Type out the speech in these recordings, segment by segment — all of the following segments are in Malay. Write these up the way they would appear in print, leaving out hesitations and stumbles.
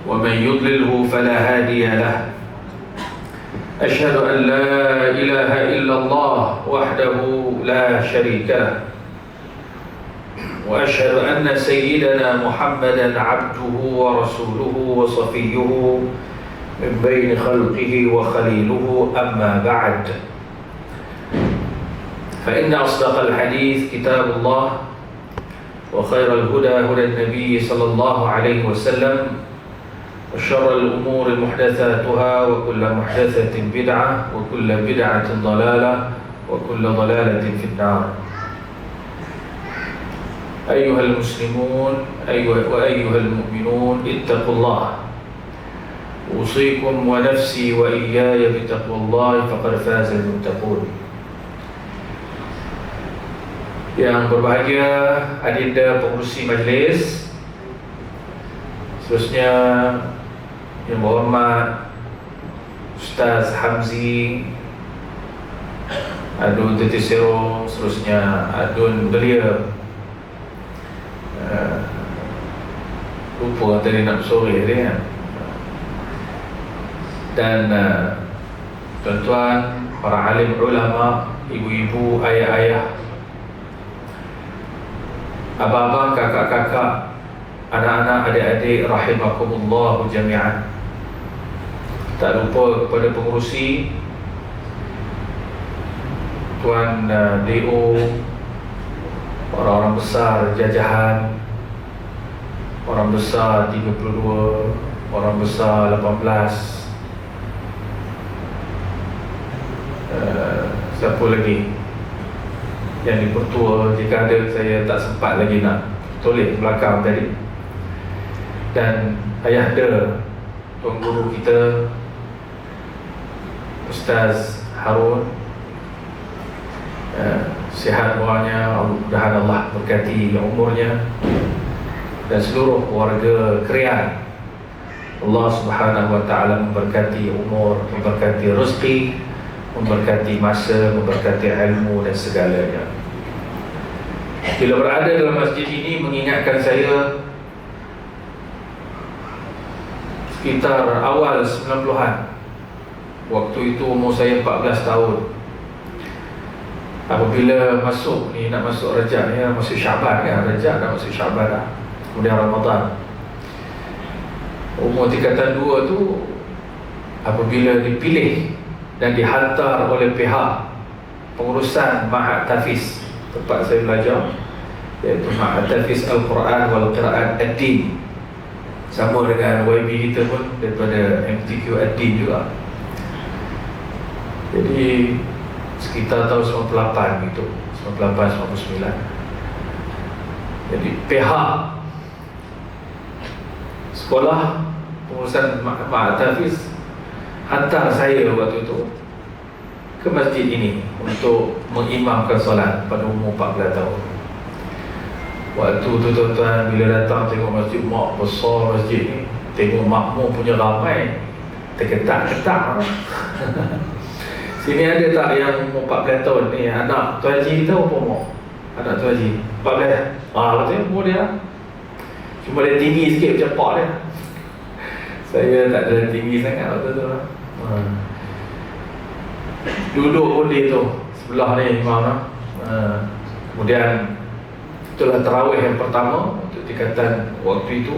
ومن يضلله فلا هادي له. أشهد أن لا إله إلا الله وحده لا شريك له، وأشهد أن سيدنا محمدا عبده ورسوله وصفيه من بين خلقه وخليله. أما بعد، فإن أصدق الحديث كتاب الله، وخير الهدى هدى النبي صلى الله عليه وسلم، وشر الأمور محدثاتها، وكل محدثة بدعة، وكل بدعة ضلالة، وكل ضلالة في النار. أيها المسلمون وأيها المؤمنون، اتقوا الله. أوصيكم ونفسي وإياي بتقوى الله، فقد فاز المتقون. Yang berbahagia adinda pengurusi majlis, seterusnya yang berhormat Ustaz Hamzi, Adun Teti Serong, seterusnya Adun Belia, lupa tadi nak sore dia, dan tuan-tuan, para alim ulama, ibu-ibu, ayah-ayah, abang-abang, kakak-kakak, anak-anak, adik-adik, rahimakumullah jami'an. Tak lupa kepada pengurusi, Tuan DO, orang-orang besar jajahan, orang besar 32, orang besar 18, siapa lagi yang dipertua, jika ada, saya tak sempat lagi nak tulis belakang tadi. Dan ayahda, tuan guru kita Ustaz Harun, sihat muanya, mudah-mudahan Allah berkati umurnya, dan seluruh keluarga Krian, Allah Subhanahu wa ta'ala memberkati umur, memberkati rezeki, memberkati masa, memberkati ilmu dan segalanya. Bila berada dalam masjid ini mengingatkan saya sekitar awal 90-an. Waktu itu umur saya 14 tahun. Apabila masuk ni, nak masuk Rajab ni, masuk Syaban kan, Rajab dah masuk Syaban dah, kemudian Ramadan. Umur tingkatan 2 tu, apabila dipilih dan dihantar oleh pihak pengurusan Ma'had Tafiz, tempat saya belajar, iaitu Ma'had Tafiz Al-Quran wal Qira'at Ad-Din, sama dengan YB kita pun daripada MTQ Ad-Din juga. Jadi sekitar tahun 98 gitu, 98-99. Jadi pihak sekolah pengurusan Ma'had Tafiz hantar saya waktu itu ke masjid ini untuk mengimamkan solat pada umur 14 tahun. Waktu tu tuan-tuan, bila datang tengok masjid, mak besar masjid ni, tengok makmum punya ramai, terketak-ketak. Sini ada tak yang umur 14 tahun ni, anak Tuan Haji tahu apa umur? Anak Tuan Haji 14. Katanya umur dia, cuma dia tinggi sikit macam pak dia. Saya tak ada tinggi sangat waktu tu. Duduk pun dia tu sebelah ni imam. Kemudian itulah tarawih yang pertama untuk tingkatan waktu itu.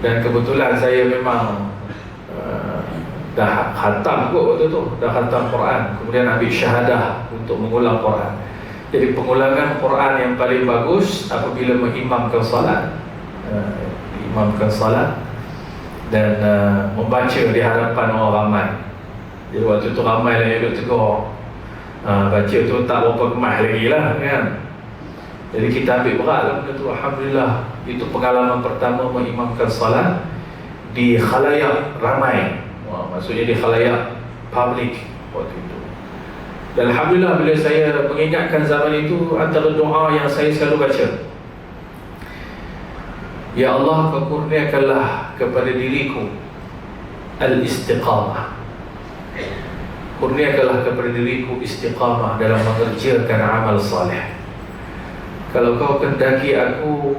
Dan kebetulan saya memang dah khatam kot waktu tu, dah khatam Quran. Kemudian ambil syahadah untuk mengulang Quran. Jadi pengulangan Quran yang paling bagus apabila mengimamkan salat, imamkan salat dan membaca di hadapan orang ramai. Jadi waktu tu ramai lah yang duduk tegur, baca tu tak berapa kemas lagi lah kan. Jadi kita ambil berat lah benda tu. Alhamdulillah, itu pengalaman pertama mengimamkan salat di khalayak ramai. Maksudnya di khalayak public waktu itu. Dan Alhamdulillah, bila saya mengingatkan zaman itu, antara doa yang saya selalu baca, Ya Allah, Kau kurniakanlah kepada diriku al-istiqamah. Kurniakanlah kepada diriku istiqamah dalam mengerjakan amal saleh. Kalau Kau kehendaki aku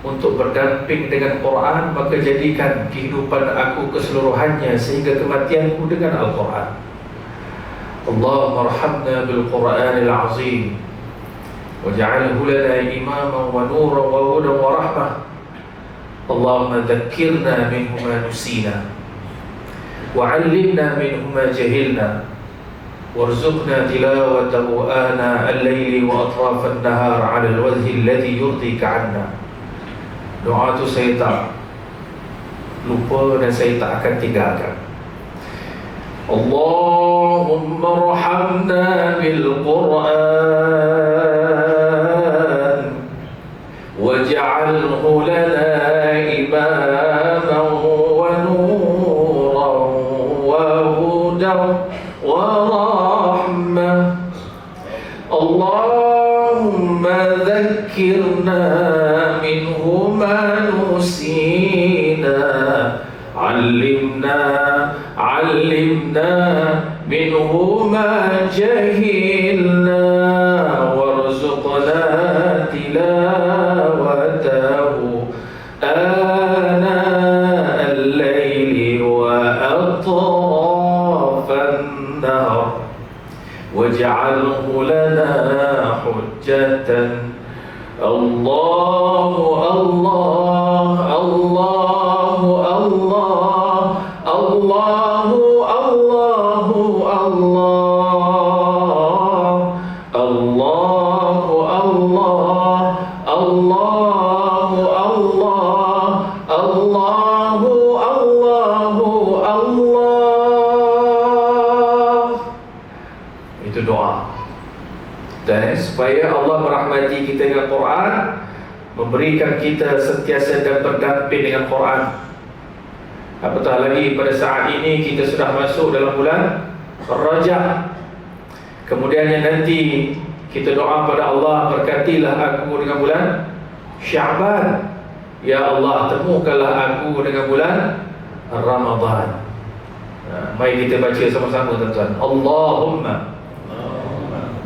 untuk berdamping dengan Quran, maka jadikan kehidupan aku keseluruhannya sehingga kematianku dengan Al-Quran. Allahumma arhamna bil Quranil azim waj'alhu lana imaman wa nuran wa hudan wa rahmah. Allahumma dhakkirna minhu ma nusina wa 'allimna minhu ma jahilna warzuqna tilawatahu ana al-laili wa atraf an-nahar 'ala al-wajhi alladhi yurdika 'anna. Doa tu saya tak lupa dan saya tak akan tinggalkan. Allahumma arhamna bil Quran waj'alhu lana imaman wa nuran wa hudan wa rahmah. Allahumma dhakkirna minhu ma nusina, 'allimna minhu ma jahilna warzuqna tilawatahu ana al-laili wa atrafan nahar waj'alhu lana hujjatan. Allahu Allah Allahu Allah Allahu Allahu Allah Allahu Allah Allahu Allah Allahu Allahu Allah. Itu doa. Dan supaya Allah merahmati kita dengan Quran, memberikan kita sentiasa dan berdamping dengan Quran. Apatah lagi pada saat ini kita sudah masuk dalam bulan Rajab. Kemudiannya nanti kita doa pada Allah, berkatilah aku dengan bulan Sya'ban. Ya Allah, temukanlah aku dengan bulan Ramadan. Mari kita baca sama-sama tuan-tuan. Allahumma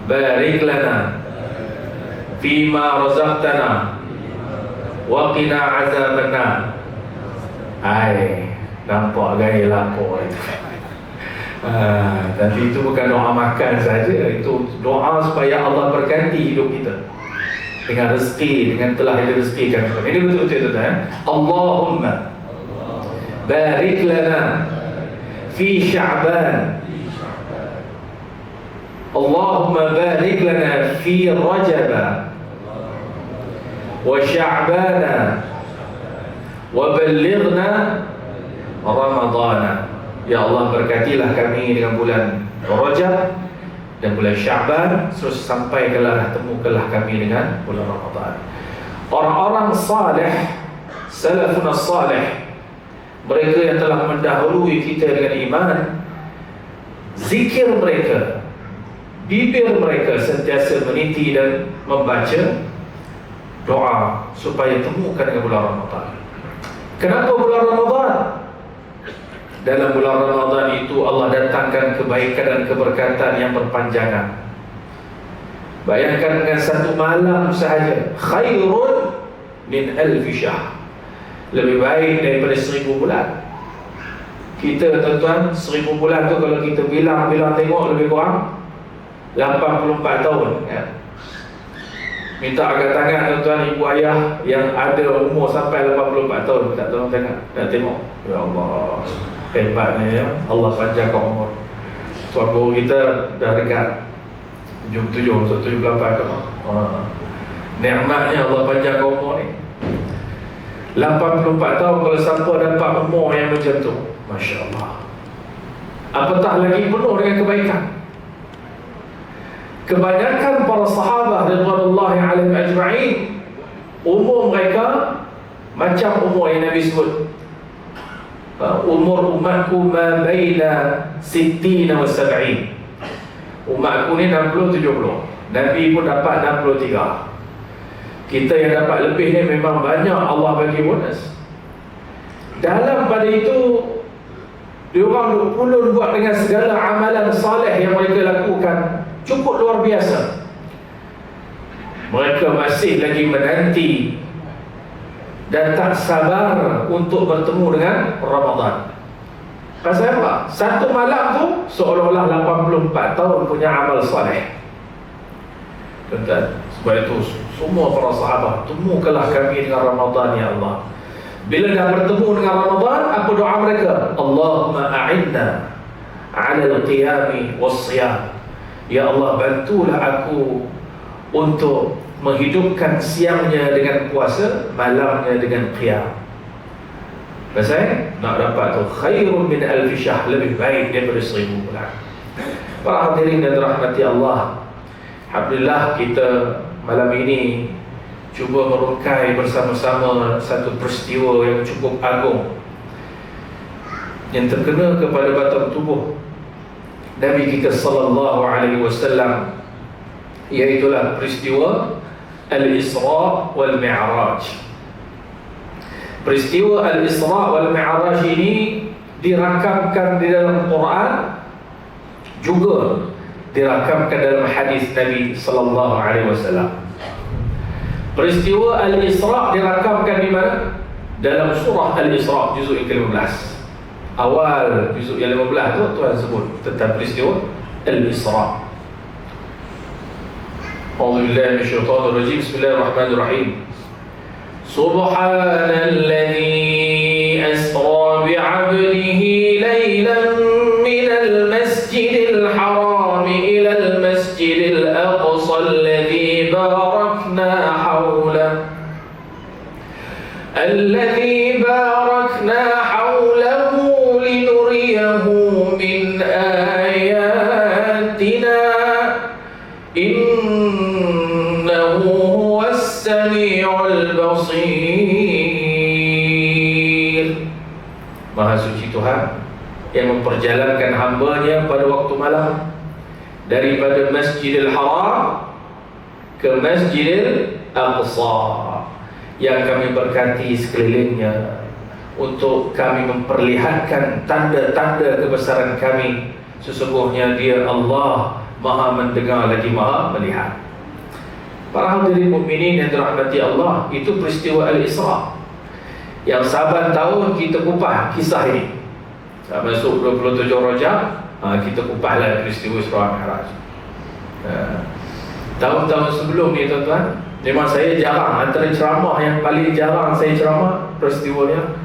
barik lana fima razaqtana wa qina azabannar. Hai, nampak gaya lapor itu. Tapi itu bukan doa makan saja, itu doa supaya Allah berkati hidup kita dengan rezeki, dengan telah direzekikan. Ini betul-betul tuan. Allahumma barik lana fi Sya'ban. Allahumma barik lana fi Rajab wa Sya'ban wa ballighna Ramadan. Ya Allah, berkatilah kami dengan bulan Rajab dan bulan Sya'ban, terus sampaikanlah, temukanlah kami dengan bulan Ramadan. Orang-orang saleh, salafun saleh, mereka yang telah mendahului kita dengan iman, zikir mereka, bibir mereka sentiasa meniti dan membaca doa supaya temukan dengan bulan Ramadan. Kenapa bulan Ramadan? Dalam bulan Ramadan itu Allah datangkan kebaikan dan keberkatan yang berpanjangan. Bayangkan dengan satu malam sahaja, khairun min alfi syahr, lebih baik daripada 1000 bulan. Kita tuan-tuan, 1000 bulan tu kalau kita bilang tengok, lebih kurang 84 tahun ya. Minta angkat tangan tuan-tuan ibu ayah yang ada umur sampai 84 tahun, minta tolong tengok. Ya Allah, hebatnya ya, Allah panjangkan umur. Tuan guru kita dah dekat 78 kan. Nikmatnya Allah panjangkan umur ni. 84 tahun kalau siapa dapat umur yang macam tu, Masya Allah. Apatah lagi penuh dengan kebaikan. Kebanyakan para sahabat radhiyallahu alaihim ajma'in, umur mereka macam umur yang Nabi sebut. Umur umatku ma baina 60 wa 70. Umatku ni 60-70. Nabi pun dapat 63. Kita yang dapat lebih ni memang banyak Allah bagi bonus. Dalam pada itu, diorang ulun buat dengan segala amalan saleh yang mereka lakukan cukup luar biasa. Mereka masih lagi menanti dan tak sabar untuk bertemu dengan Ramadan. Pasal apa? Satu malam tu seolah-olah 84 tahun punya amal soleh. Tuan-tuan, sebab itu semua para sahabat, temukanlah kami dengan Ramadan ya Allah. Bila dah bertemu dengan Ramadan, apa doa mereka? Allahumma a'inna 'ala al-qiyami was-siyam. Ya Allah, bantulah aku untuk menghidupkan siangnya dengan puasa, malamnya dengan qiyam. Pasal nak dapat tu khairun min alfi syahr, lebih baik daripada 1000 bulan. Para hadirin dan rahmati Allah, alhamdulillah kita malam ini cuba merungkai bersama-sama satu peristiwa yang cukup agung yang terkena kepada batang tubuh Nabi kita sallallahu alaihi wasallam, iaitulah peristiwa Al-Isra wal Mi'raj. Peristiwa Al-Isra wal Mi'raj ini dirakamkan di dalam Quran, juga dirakamkan dalam hadis Nabi sallallahu alaihi wasallam. Peristiwa Al-Isra dirakamkan di mana? Dalam surah Al-Isra juzuk yang ke-15. Awal juzuk yang 15 tu Tuhan sebut tentang peristiwa Al-Isra. A'udzubillahi minasyaitonir rajim. Bismillahirrahmanirrahim. Subhanalladzi asra bi'abdihi laylan minal masjidil haram ila al-masjidil aqsa alladzi barakna hawlahu linuriyahu min ayatina innahu huwas sami'ul basir. Maha suci Tuhan yang memperjalankan hamba-Nya pada waktu malam daripada Masjidil Haram ke Masjidil Aqsa, yang kami berkati sekelilingnya untuk kami memperlihatkan tanda-tanda kebesaran kami. Sesungguhnya Dia Allah Maha mendengar lagi Maha melihat. Para hadirin mukminin yang dirahmati Allah, itu peristiwa Al-Isra yang saban tahun kita kupas kisah ini. Masuk 27 Rajab, kita kupaslah peristiwa Isra Mi'raj. Tahun-tahun sebelum ni tuan-tuan, memang saya jarang, antara ceramah yang paling jarang saya ceramah peristiwanya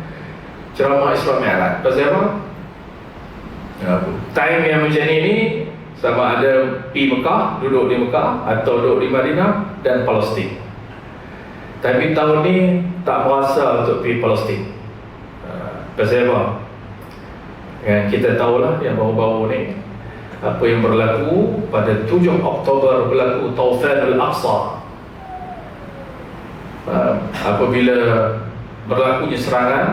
ceramah Isra Mi'raj. Pasal apa? Time yang macam ni sama ada pergi Mekah, duduk di Mekah, atau duduk di Madinah dan Palestin. Tapi tahun ni tak berasa untuk pergi Palestin. Pasal apa? Kita tahulah yang baru-baru ni apa yang berlaku pada 7 Oktober, berlaku Taufan Al-Aqsa. Apabila berlakunya serangan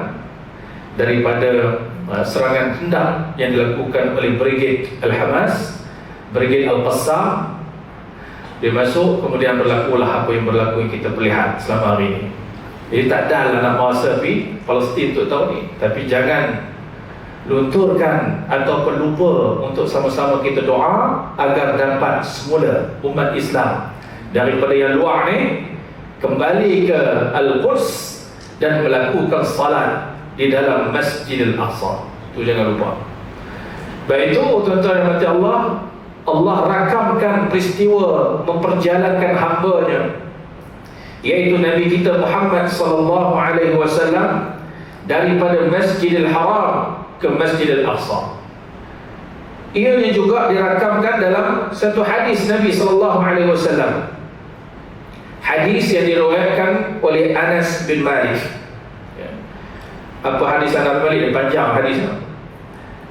daripada serangan hendak yang dilakukan oleh Brigade Al-Hamas, Brigade Al-Qassam, dia masuk, kemudian berlakulah apa yang berlaku yang kita perlihat selama hari ini. Jadi tak ada lah nak merasa pergi Palestin untuk tahun ni, tapi jangan lunturkan ataupun lupa untuk sama-sama kita doa agar dapat semula umat Islam daripada yang luar ni kembali ke Al-Quds dan melakukan salat di dalam Masjidil Aqsa. Itu jangan lupa. Baik itu tuan-tuan yang mati Allah, Allah rakamkan peristiwa memperjalankan hamba-Nya, iaitu Nabi kita Muhammad sallallahu alaihi wasallam, daripada Masjidil Haram ke Masjidil Aqsa. Ianya juga dirakamkan dalam satu hadis Nabi sallallahu alaihi wasallam. Hadis yang diriwayatkan oleh Anas bin Malik. Apa hadis Anas bin Malik? Panjang hadisnya.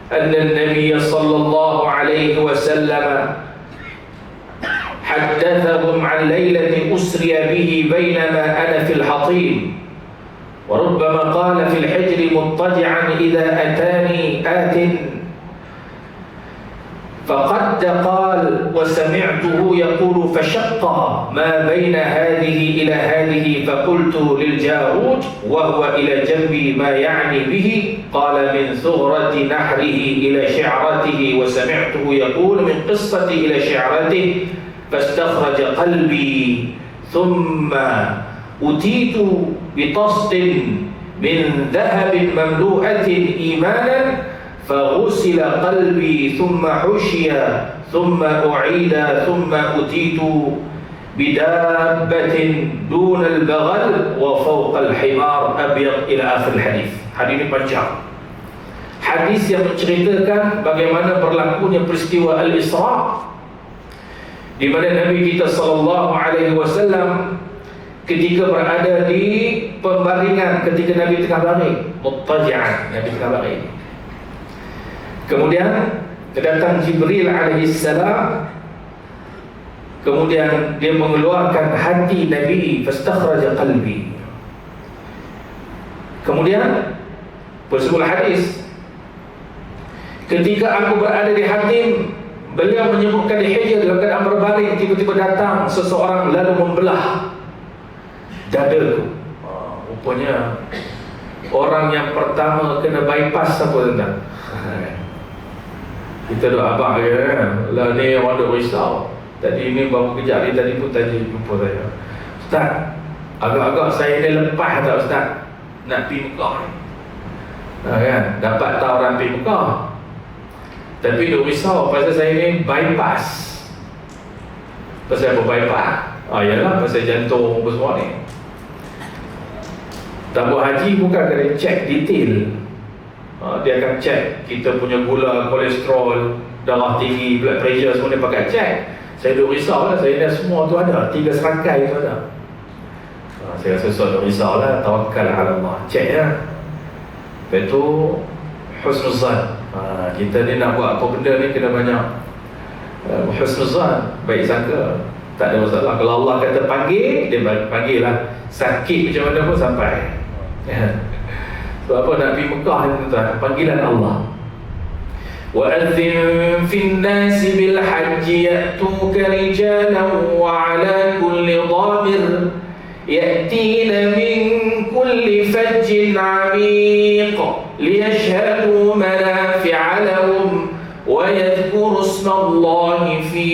Anna Nabi sallallahu alaihi wasallam haddathahum an lailatin usriya bihi bainama ana fil hatim وربما قال في الحجر مضطجعا إذا أتاني آت فقد قال وسمعته يقول فشق ما بين هذه إلى هذه فقلت للجارود وهو إلى جنبي ما يعني به قال من ثغرة نحره إلى شعرته وسمعته يقول من قصتي إلى شعرته فاستخرج قلبي ثم أتيت bitastin min dhahabin mamlu'atin imanan faghusila qalbi thumma hushiya thumma u'ida thumma utitu bidabbatin dunal baghal wa fawqal himar abyad ila akhir hadis. Hadis ini panjang. Hadis yang menceritakan bagaimana berlakunya peristiwa Al-Isra, di mana Nabi kita sallallahu alaihi wasallam ketika berada di pembaringan, ketika Nabi tengah baring, muttaji'an, Nabi tengah baring. Kemudian kedatang Jibril alaihi salam. Kemudian dia mengeluarkan hati Nabi, fastakhraja qalbi. Kemudian bersebuah hadis, ketika aku berada di Hatim, beliau menyebutkan di Hijr dalam keadaan berbaring, tiba-tiba datang seseorang lalu membelah dadaku. Rupanya orang yang pertama kena bypass apa tentang kita doa abang kan, lah ni orang duk risau. Tadi ini baru kejap ni, tadi pun tanya jumpa saya, Ustaz, agak-agak saya ni lepas tak Ustaz nak pergi Mekah ni, kan? Dapat tahu orang pergi Mekah, tapi duk risau pasal saya ni bypass. Pasal apa bypass? Yalah pasal jantung apa semua ni. Tabung haji bukan kena cek detail. Dia akan cek kita punya gula, kolesterol, darah tinggi, blood pressure, semua dia pakai cek. Saya duk risau lah, saya dah semua tu ada, 3 serangkai tu ada. Saya rasa duk risau lah, tawakal ala Allah, cek lah. Lepas tu husnuzan. Kita ni nak buat apa benda ni kena banyak husnuzan, baik sangka, tak ada masalah. Kalau Allah kata panggil, dia panggil lah. Sakit macam mana pun sampai. Sebab apa nak pergi Mekah ni tuan, panggilan Allah. وَأَذِّن فِي النَّاسِ بِالْحَجِّ يَأْتُوكَ رِجَالًا وَعَلَى كُلِّ ضَامِرٍ يَأْتِينَ مِنْ كُلِّ فَجٍّ عَمِيقٍ لِيَشْهَدُوا مَنَافِعَ لَهُمْ وَيَذْكُرُوا اسْمَ اللَّهِ فِي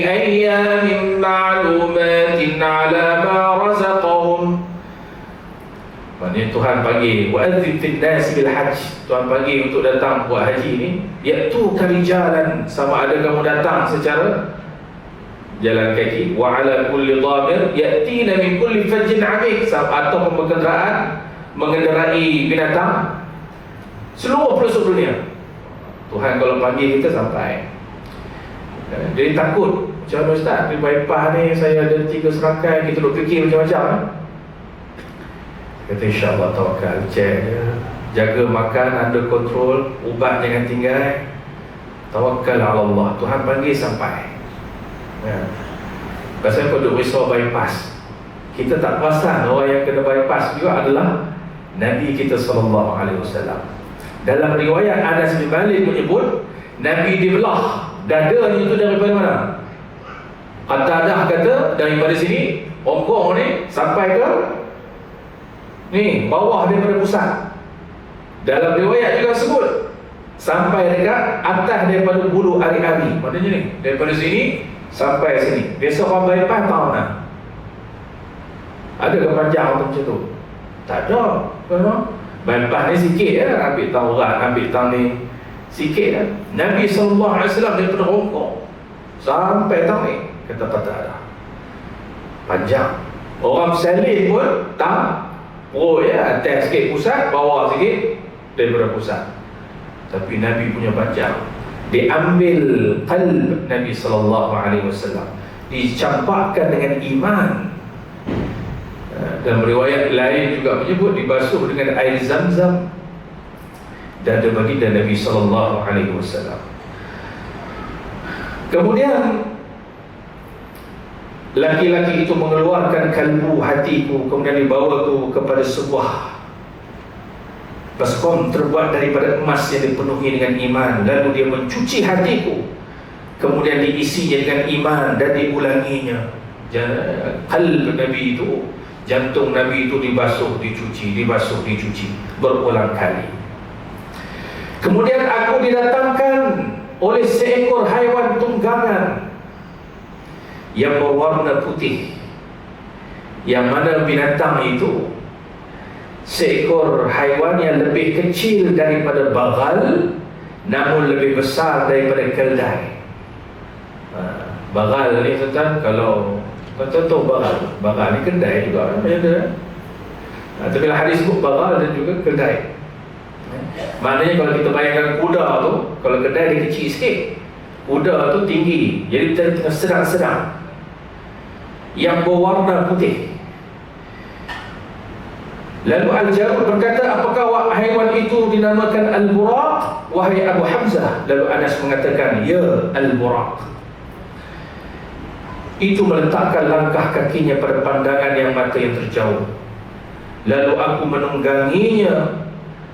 أَيَّامٍ مَّعْلُومَاتٍ عَلَى مَا رَزَقَهُمْ. Maksudnya Tuhan panggil wa'adzim fil nas bil hajj, Tuhan panggil untuk datang buat haji ni, iaitu karijalan, sama ada kamu datang secara jalan kaki, wa ala kulli dhamir yatina min kulli fajjin amik, atau berkenderaan mengendarai binatang seluruh pelosok dunia. Tuhan kalau panggil kita sampai. Jadi takut, macam mana Ustaz, di bypass ni saya ada 3 serangkai, kita duk fikir macam-macam. Kata insyaAllah tawakal, cek je, jaga makan, ada kontrol, ubat jangan tinggal, tawakal ala Allah. Tuhan panggil sampai. Pasal apa duk risau bypass? Kita tak perasan orang yang kena bypass juga adalah Nabi kita SAW. Dalam riwayat Anas bin Malik menyebut Nabi dibelah dadanya itu daripada mana? Qatadah kata daripada sini Hongkong ni sampai ke ni bawah daripada pusat. Dalam riwayat juga sebut sampai dekat atas daripada bulu ari-ari. Maknanya ni daripada sini sampai sini. Biasa orang bypass tahu nak. Ada ke panjang macam tu? Tak ada. Bypass ni sikit je, ambil tahu urat, ambil tahu ni sikit je. Nabi SAW daripada Hongkong sampai tahu ni kata tak ada. Panjang. Orang bersalin pun tak. Oh ya, atas sikit pusat, bawah sikit daripada pusat. Tapi Nabi punya panjang. Diambil qalb Nabi SAW, dicampakkan dengan iman. Dan riwayat lain juga menyebut dibasuh dengan air Zam-Zam dada baginda Nabi SAW. Kemudian laki-laki itu mengeluarkan kalbu, hatiku, kemudian dibawaku kepada sebuah baskom terbuat daripada emas yang dipenuhi dengan iman. Lalu dia mencuci hatiku, kemudian diisinya dengan iman dan diulanginya. Qalb Nabi itu, jantung Nabi itu dibasuh, dicuci, dibasuh, dicuci berulang kali. Kemudian aku didatangkan oleh seekor haiwan tunggangan yang berwarna putih, yang mana binatang itu seekor haiwan yang lebih kecil daripada bagal, namun lebih besar daripada keldai. Bagal ni tuan, kalau tuan tahu bagal ni keldai juga macam tu. Tapi bila hadis sebut bagal dan juga keldai, maknanya kalau kita bayangkan kuda tu, kalau keldai dia kecil sikit, kuda tu tinggi, jadi tengah sedang-sedang, yang berwarna putih. Lalu Al-Jarud berkata, apakah haiwan itu dinamakan Al-Buraq, wahai Abu Hamzah? Lalu Anas mengatakan, ya, Al-Buraq. Itu meletakkan langkah kakinya pada pandangan yang mata yang terjauh. Lalu aku menungganginya,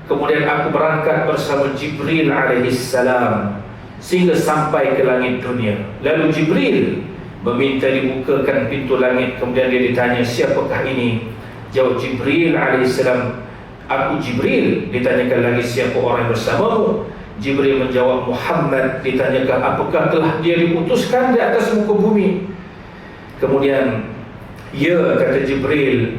kemudian aku berangkat bersama Jibril alaihissalam sehingga sampai ke langit dunia. Lalu Jibril meminta dibukakan pintu langit, kemudian dia ditanya, siapakah ini? Jawab Jibril alaihissalam, aku Jibril. Ditanyakan lagi, siapa orang yang bersamamu? Jibril menjawab, Muhammad. Ditanyakan, apakah telah dia diutuskan di atas muka bumi? Kemudian, ya, kata Jibril,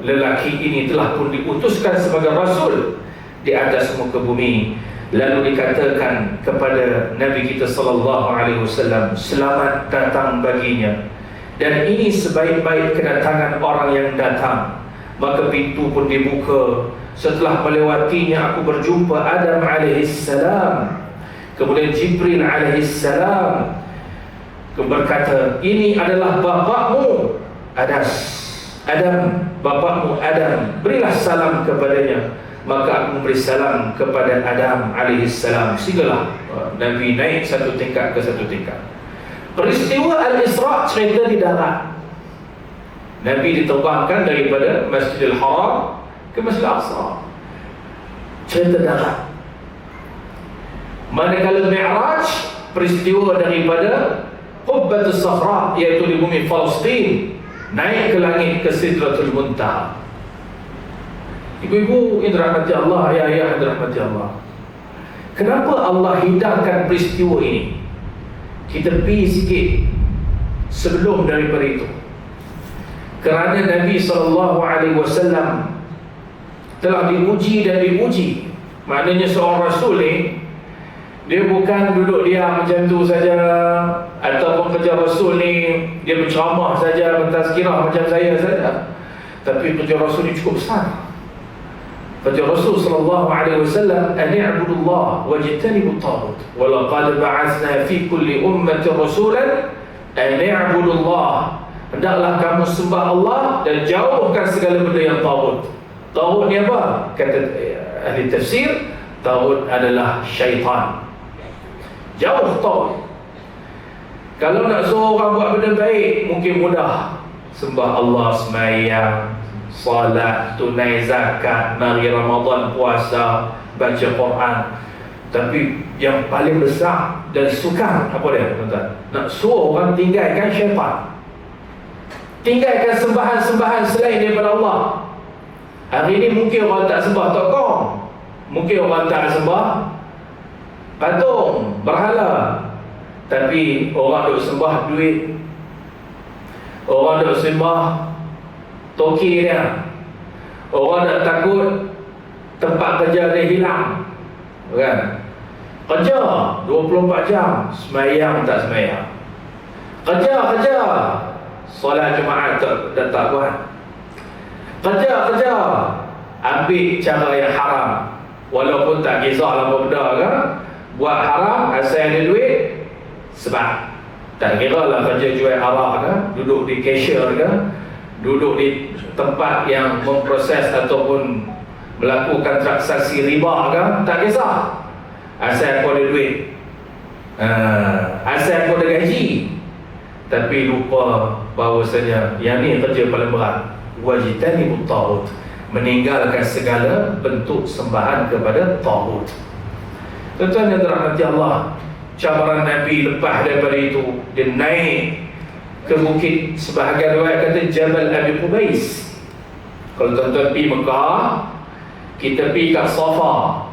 lelaki ini telah pun diutuskan sebagai rasul di atas muka bumi. Lalu dikatakan kepada Nabi kita sallallahu alaihi wasallam, selamat datang baginya, dan ini sebaik-baik kedatangan orang yang datang. Maka pintu pun dibuka. Setelah melewatinya, aku berjumpa Adam alaihissalam. Kemudian Jibril alaihissalam berkata, ini adalah bapakmu Adam, bapakmu Adam, berilah salam kepadanya. Maka aku memberi salam kepada Adam alaihissalam. Sehinggalah Nabi naik satu tingkat ke satu tingkat. Peristiwa Al-Isra' cerita di darat. Nabi diterbangkan daripada Masjidil Haram ke Masjidil Aqsa, cerita darat. Manakala Mi'raj, peristiwa daripada Qubbatus Sakhra, iaitu di bumi Palestin, naik ke langit ke Sidratul Muntaha. Ibu-ibu yang dirahmati Allah, ayah-ayah yang dirahmati Allah, kenapa Allah hidangkan peristiwa ini? Kita pergi sikit sebelum daripada itu. Kerana Nabi SAW telah diuji dan diuji. Maknanya seorang Rasul ni, dia bukan duduk diam macam tu saja, ataupun kerja Rasul ni dia berceramah saja, mentazkirah macam saya saja. Tapi kerja Rasul ni cukup besar. Kerja Rasul SAW, ani'budullah wajtanibut taghut, wa laqad ba'atsna fi kulli ummatin rasulan ani'budullah. Hendaklah kamu sembah Allah dan jauhkan segala benda yang taghut. Taghut ni apa? Kata ahli tafsir, taghut adalah syaitan. Jauh taghut. Kalau nak suruh orang buat benda baik, mungkin mudah. Sembah Allah, sembahyang, salat, tunai zakat, mari Ramadan, puasa, baca Quran. Tapi yang paling besar dan sukar apa dia, tuan-tuan? Nak suruh orang tinggalkan syaitan, tinggalkan sembahan-sembahan selain daripada Allah. Hari ini mungkin orang tak sembah tokong, mungkin orang tak sembah patung, berhala, tapi orang duk sembah duit, orang duk sembah toki dia, orang tak takut tempat kerja dia hilang, kan? Kerja 24 jam, semayang tak semayang, kerja solat Jumaat tak buat, kerja ambil cara yang haram, walaupun tak kisah apa benda kan, buat haram asal ada duit. Sebab tak kira lah kerja jual arak ke, duduk di cashier ke, duduk di tempat yang memproses ataupun melakukan transaksi riba ke, tak kisah, asal aku ada duit, asal aku ada gaji. Tapi lupa bahawasanya yang ni kerja paling berat, wajtanibut taghut, meninggalkan segala bentuk sembahan kepada taghut. Tuan-tuan yang dirahmati Allah, cabaran Nabi lepas daripada itu, dia naik ke bukit, sebahagian riwayat kata Jabal Abi Qubais. Kalau tuan-tuan pergi Mekah, kita pergi kat Safa,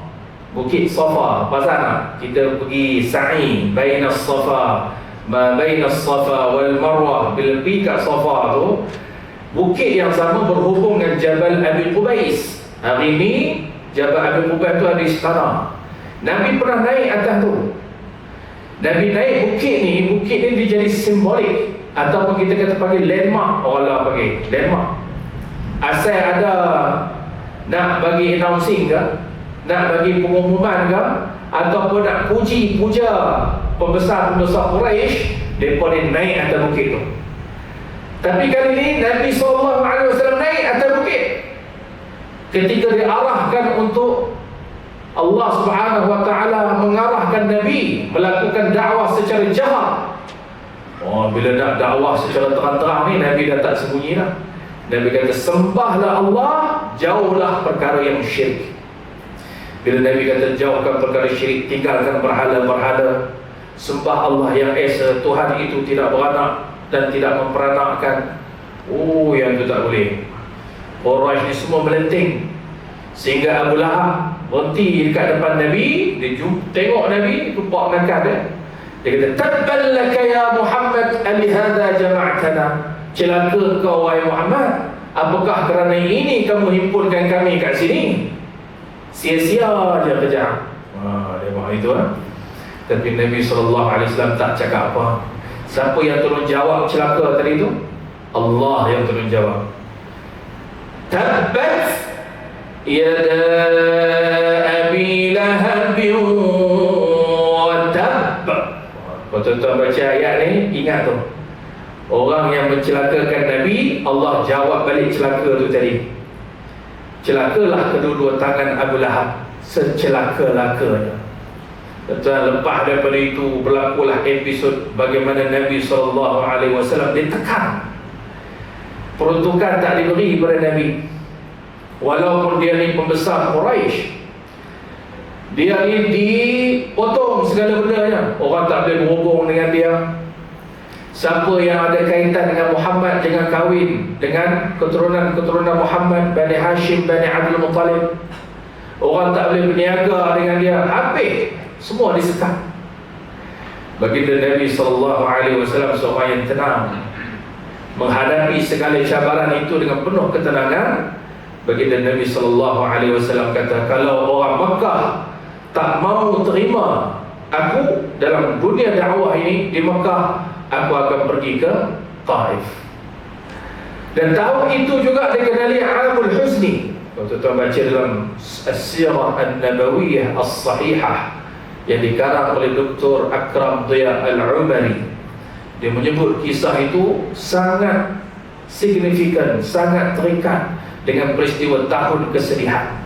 bukit Safa, apa sana? Kita pergi sa'i bainas Safa, ma bainas Safa wal Marwah. Bila pergi kat Safa tu, Bukit yang sama berhubung dengan Jabal Abi Qubais. Hari ini Jabal Abi Qubais itu ada di sekarang. Nabi pernah naik atas tu. Nabi naik bukit ni dia jadi simbolik, ataupun kita kata panggil landmark. Orang panggil landmark. Asal ada nak bagi announcing ke, nak bagi pengumuman ke, ataupun nak puja pembesar-pembesar Quraisy, mereka dia naik atas bukit tu. Tapi kali ini Nabi SAW naik atas bukit ketika diarahkan untuk Allah Subhanahu Wa Taala mengarahkan Nabi melakukan dakwah secara jahat. Bila nak dakwah secara terang-terang ni, Nabi dah tak sembunyi dah. Nabi kata, sembahlah Allah, jauhlah perkara yang syirik. Bila Nabi kata jauhkan perkara syirik, tinggalkan berhala-berhala, sembah Allah yang esa, Tuhan itu tidak beranak dan tidak memperanakkan. Yang itu tak boleh. Quraisy ni semua melenting, sehingga Abu Lahab berhenti dekat depan Nabi. Dia tengok Nabi, tumpah makan dia. Dia kata, tabban laka ya Muhammad, alihada jama'tana. Celaka kau wahai Muhammad, apakah kerana ini kamu himpunkan kami kat sini? Sia-sia je kerja. Dia buat itu lah. Tapi Nabi SAW tak cakap apa. Siapa yang tolong jawab celaka tadi itu? Allah yang tolong jawab. Tabbat yada Abi Lahab wa tabb. Kalau tuan-tuan baca ayat ni, ingat tu, orang yang mencelakakan Nabi, Allah jawab balik celaka tu tadi. Celakalah kedua-dua tangan Abu Lahab, secelaka-lakanya. Tuan, lepas daripada itu berlakulah episod bagaimana Nabi SAW ditekan. Peruntukan tak diberi kepada Nabi. Walaupun dia ni pembesar Quraisy, dia ni dipotong segala bendanya. Orang tak boleh berhubung dengan dia. Siapa yang ada kaitan dengan Muhammad jangan kahwin dengan keturunan Muhammad, Bani Hashim, Bani Abdul Muttalib. Orang tak boleh berniaga dengan dia. Habis, semua disekat. Baginda Nabi SAW seorang yang tenang, menghadapi segala cabaran itu dengan penuh ketenangan. Baginda Nabi SAW kata, kalau orang Makkah tak mau terima aku dalam dunia dakwah ini di Makkah, aku akan pergi ke Taif. Dan tahun itu juga dikenali Amul Huzni. Kalau tuan-tuan baca dalam As-Sirah An-Nabawiyah As-Sahihah yang dikarang oleh Dr. Akram Dhiya Al-Umari, dia menyebut kisah itu sangat signifikan, sangat terikat dengan peristiwa tahun kesedihan.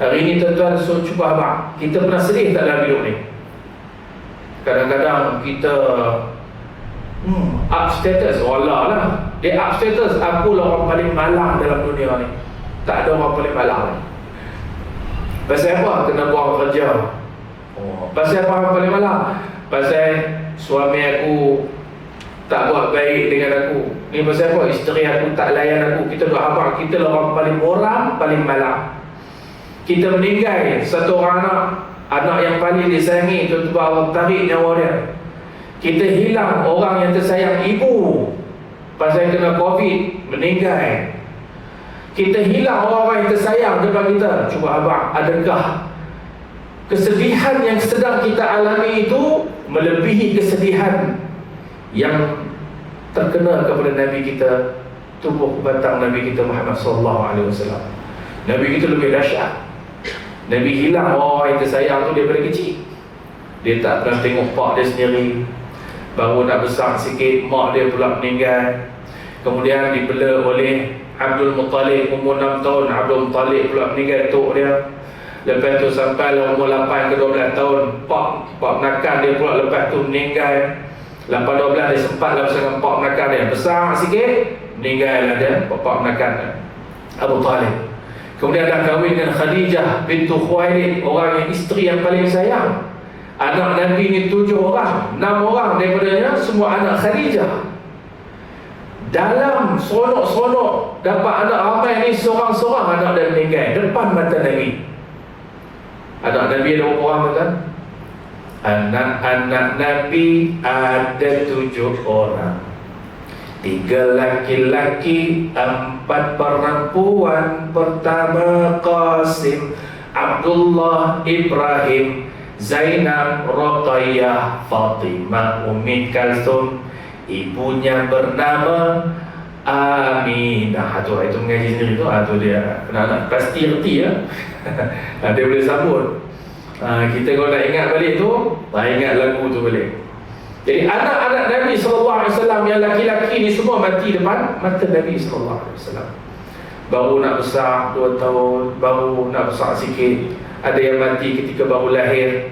Hari ini tuan-tuan, cuba abang, kita pernah sedih tak dalam hidup ni? Kadang-kadang kita up status, wallah lah, dia up status, aku lah orang paling malang dalam dunia ni. Tak ada orang paling malang ni. Pasal apa? Kena buang kerja. Pasal apa orang paling malang? Pasal suami aku tak buat baik dengan aku. Ni pasal apa? Isteri aku tak layan aku. Kita duk abang, kita lah orang paling malang. Kita meninggal satu orang anak yang paling disayangi, tiba-tiba Allah tarik nyawa dia. Kita hilang orang yang tersayang, ibu, pasal kena COVID, meninggal. Kita hilang orang yang tersayang depan kita. Cuba abang, adakah kesedihan yang sedang kita alami itu melebihi kesedihan yang terkena kepada Nabi kita, tubuh batang Nabi kita Muhammad SAW? Nabi kita lebih dahsyat. Nabi hilang orang yang tersayang tu daripada kecil. Dia tak pernah tengok pak dia sendiri. Baru nak besar sikit, mak dia pula meninggal. Kemudian dibela oleh Abdul Muttalib, umur 6 tahun Abdul Muttalib pula meninggal, tok dia. Lepas tu sampai umur 8 ke 12 tahun, pak penakan dia pula lepas tu meninggal. 8-12 dia sempat lah bersama pak penakan dia. Besar sikit, meninggal lah dia, pak penakan dia, Abu Talib. Kemudian dah kahwin dengan Khadijah bintu Khuwailid, orang yang isteri yang paling sayang. Anak Nabi ni 7 orang, 6 orang daripadanya semua anak Khadijah. Dalam seronok-seronok dapat anak ramai ni, seorang-seorang anak dia meninggal depan mata Nabi. Anak Nabi ada berapa orang kan? Anak-anak Nabi ada 7 orang. 3 laki-laki 4 perempuan. Pertama Qasim, Abdullah, Ibrahim, Zainab, Ruqayyah, Fatimah, Ummi Kalsum. Ibunya bernama Aminah. Itu mengaji sendiri tu. Tu dia anak-anak pasti erti ya. Dia boleh sabut. Kita kalau nak ingat balik tu, ingat lagu tu balik. Jadi anak-anak Nabi SAW yang laki-laki ni semua mati depan mata Nabi SAW. Baru nak besar 2 tahun, baru nak besar sikit. Ada yang mati ketika baru lahir.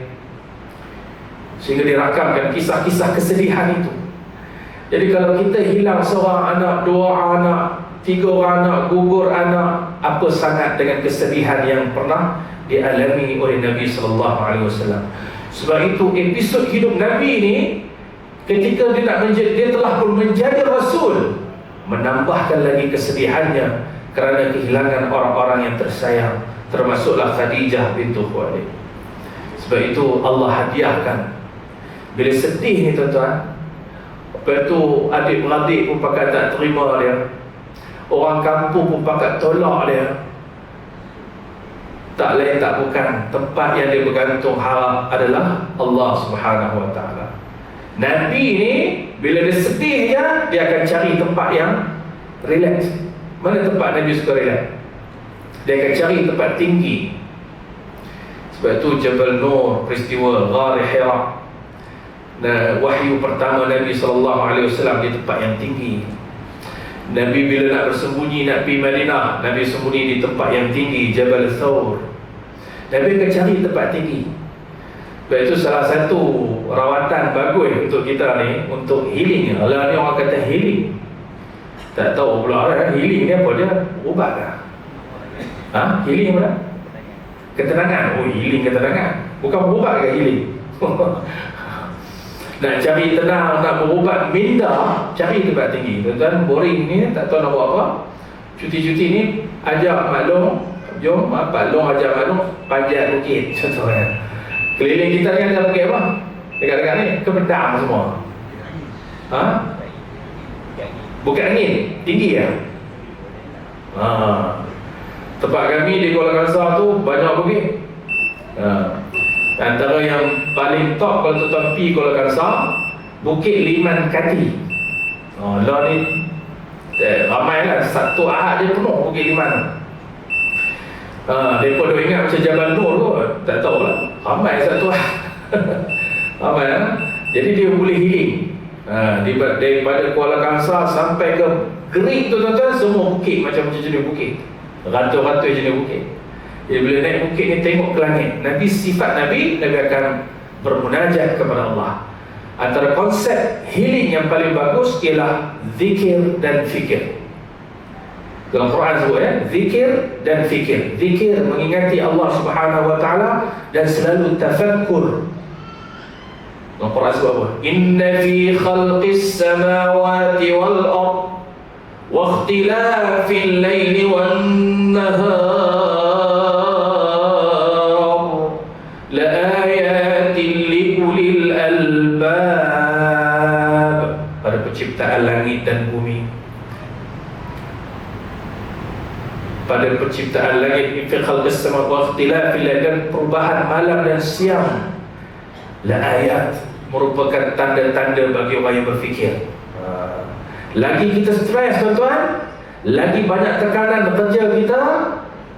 Sehingga dirakamkan kisah-kisah kesedihan itu. Jadi kalau kita hilang seorang anak, 2 anak, 3 orang anak, gugur anak, apa sangat dengan kesedihan yang pernah dialami oleh Nabi SAW. Sebab itu episod hidup Nabi ni, ketika dia telah pun menjadi Rasul, menambahkan lagi kesedihannya kerana kehilangan orang-orang yang tersayang, termasuklah Khadijah bintu Khuwailid. Sebab itu Allah hadiahkan. Bila sedih ni tuan-tuan, lepas tu adik-beradik pun pakat tak terima dia, orang kampung pun pakat tolak dia. Tak lain tak bukan, tempat yang dia bergantung harap adalah Allah Subhanahu Wa Taala. Nabi ni bila dia sedih dia akan cari tempat yang relax. Mana tempat Nabi suka relax? Dia akan cari tempat tinggi. Sebab tu Jabal Nur, peristiwa Ghar Hira, wahyu pertama Nabi SAW di tempat yang tinggi. Nabi bila nak bersembunyi, nak pergi Madinah, Nabi sembunyi di tempat yang tinggi, Jabal Thawr. Nabi akan cari tempat tinggi. Sebab itu salah satu rawatan bagus untuk kita ni, untuk healing. Kalau ni orang kata healing, tak tahu pula healing ni apa dia? Ubat dah. Healing apa dah? Ketenangan. Healing ketenangan. Bukan berubat ke healing? Nak cari tenang, nak berubat minda, cari tempat tinggi. Tuan-tuan, boring ni, tak tahu nak buat apa. Cuti-cuti ni, ajak maklum, jom Pak Long ajak maklum panjat bukit. Contohnya keliling kita ni ada bukit apa? Dekat-dekat ni, Kepedang semua. Bukit Angin, tinggi ya? Tempat kami di Kuala Kangsar tu banyak bukit. Antara yang paling top kalau tuan-tuan pergi Kuala Kangsar, Bukit Liman Kati. Lah ni ramai lah, satu ahad dia penuh Bukit Liman. Mereka dah ingat macam Jabal Nur tu, tak tahulah, ramai satu ahad. Ramai lah. Jadi dia boleh healing. Daripada Kuala Kangsar sampai ke Gerik tu tuan-tuan, semua bukit macam-macam jenis bukit, ratus-ratus jenis bukit. Jadi bila naik bukit ni tengok ke langit, Nabi, sifat Nabi akan bermunajat kepada Allah. Antara konsep healing yang paling bagus ialah zikir dan fikir. Dalam Quran sebut zikir dan fikir. Zikir mengingati Allah Subhanahu Wa Taala dan selalu tafakkur. Dalam Quran sebut apa? Inna fi khalqis samawati wal ard wa ikhtilafil laili wan nahar penciptaan langit dan bumi, pada penciptaan langit, fi khalqis samawati wa ikhtilafil lail, dan perubahan malam dan siang, la ayat, merupakan tanda-tanda bagi orang yang berfikir. Lagi kita stres tuan-tuan, lagi banyak tekanan kerja kita,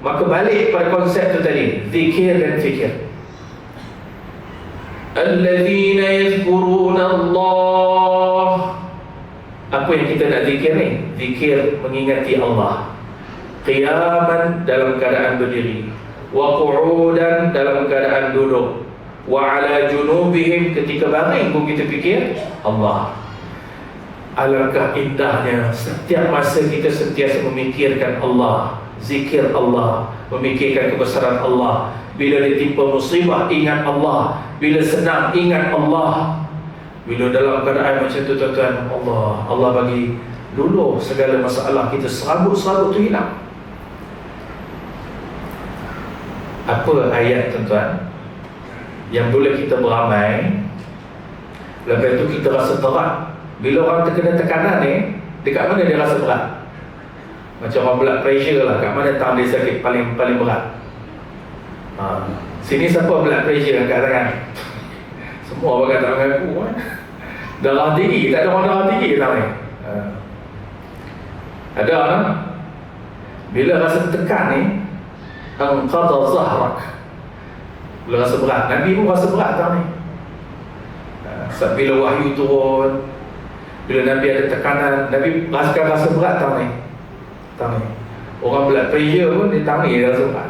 maka balik pada konsep tu tadi, zikir dan fikir. Alladzina yazkuruna Allah. Apa yang kita nak zikir ni? Zikir mengingati Allah. Qiyaman, dalam keadaan berdiri, wa qu'udan, dalam keadaan duduk, wa ala junubihim, ketika baring pun kita fikir Allah. Alangkah indahnya setiap masa kita sentiasa memikirkan Allah, zikir Allah, memikirkan kebesaran Allah. Bila ditimpa musibah, ingat Allah. Bila senang, ingat Allah. Bila dalam keadaan macam tu tuan-tuan, Allah bagi dulu segala masalah kita, serabut-serabut tu hilang. Apa ayat tuan-tuan yang boleh kita beramai, lepas tu kita rasa berat. Bila orang terkena tekanan ni, dekat mana dia rasa berat? Macam orang blood pressure lah, kat mana tang dia sakit paling berat? Sini siapa blood pressure kat tangan? Semua orang kata dengan aku darah tinggi, tak ada orang darah tinggi tang ni. Ada kan? Bila rasa tekan ni, anqadha zahrak. Bila rasa berat, Nabi pun rasa berat tang ni. Bila wahyu turun, bila Nabi ada tekanan, Nabi rasakan rasa berat tang ni. Orang blood pressure pun dia tang ni dia rasa berat.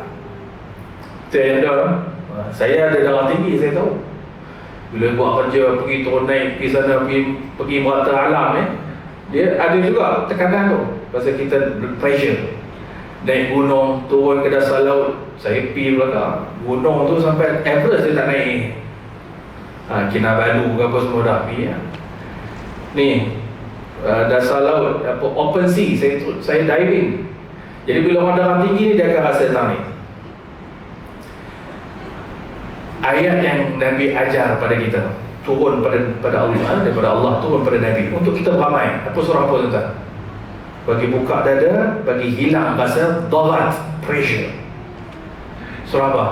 Itu yang ada. Saya ada darah tinggi, saya tahu. Bila buat kerja, pergi turun naik, pergi sana, pergi merata alam dia ada juga tekanan tu. Pasal kita blood pressure. Naik gunung, turun ke dasar laut. Saya pergi belakang gunung tu sampai Everest dia tak naik. Kinabalu ke apa semua dah pergi ni dasar laut, open sea, saya diving. Jadi bila orang darah tinggi ni, dia akan rasa tang ni. Ayat yang Nabi ajar pada kita turun pada Allah, daripada Allah turun pada Nabi untuk kita beramai. Apa surah apa tuan-tuan? Bagi buka dada, bagi hilang rasa darat, pressure. Surah apa?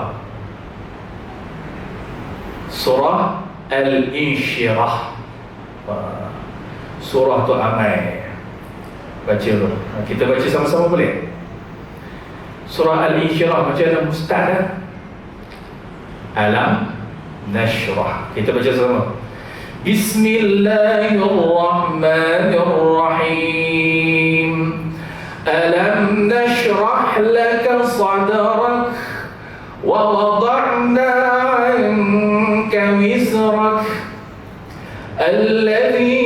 Surah Al-Insyirah. Surah tu amai. Baca tu. Kita baca sama-sama boleh? Surah Al-Insyirah macam mana ustaz Alam Nashrah. Kita baca sama. Bismillahirrahmanirrahim. Alam nashrah laka sadrak wa wada'na 'anka wizrak alladhi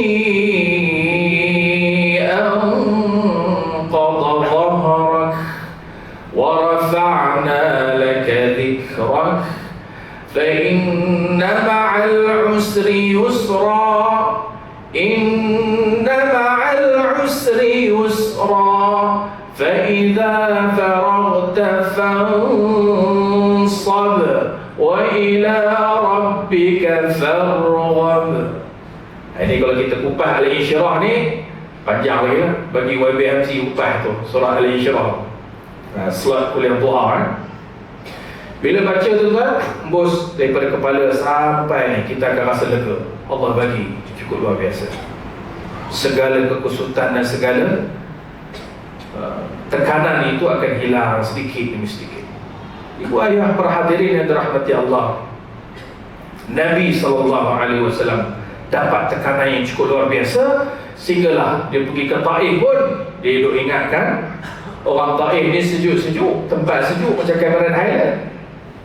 anqadha dhahrak wa rafa'na laka dhikrak فإن مع العسر يسرا إن مع العسر يسرا فإذا فرغت فانصب وإلى ربك فارغب. Ini kalau kita kupas Al-Insyirah ni panjang lagi lah. Bagi YBMC kupas tu surah Al-Insyirah, slot kuliah duha Bila baca tu kan, embus daripada kepala sampai ni, kita akan rasa lega. Allah bagi cukup luar biasa. Segala kekusutan dan segala tekanan itu akan hilang sedikit demi sedikit. Ibu ayah para hadirin yang dirahmati Allah, Nabi SAW dapat tekanan yang cukup luar biasa, sehinggalah dia pergi ke Taif pun dia duk ingatkan orang Taif ni sejuk-sejuk, tempat sejuk macam Cameron Highland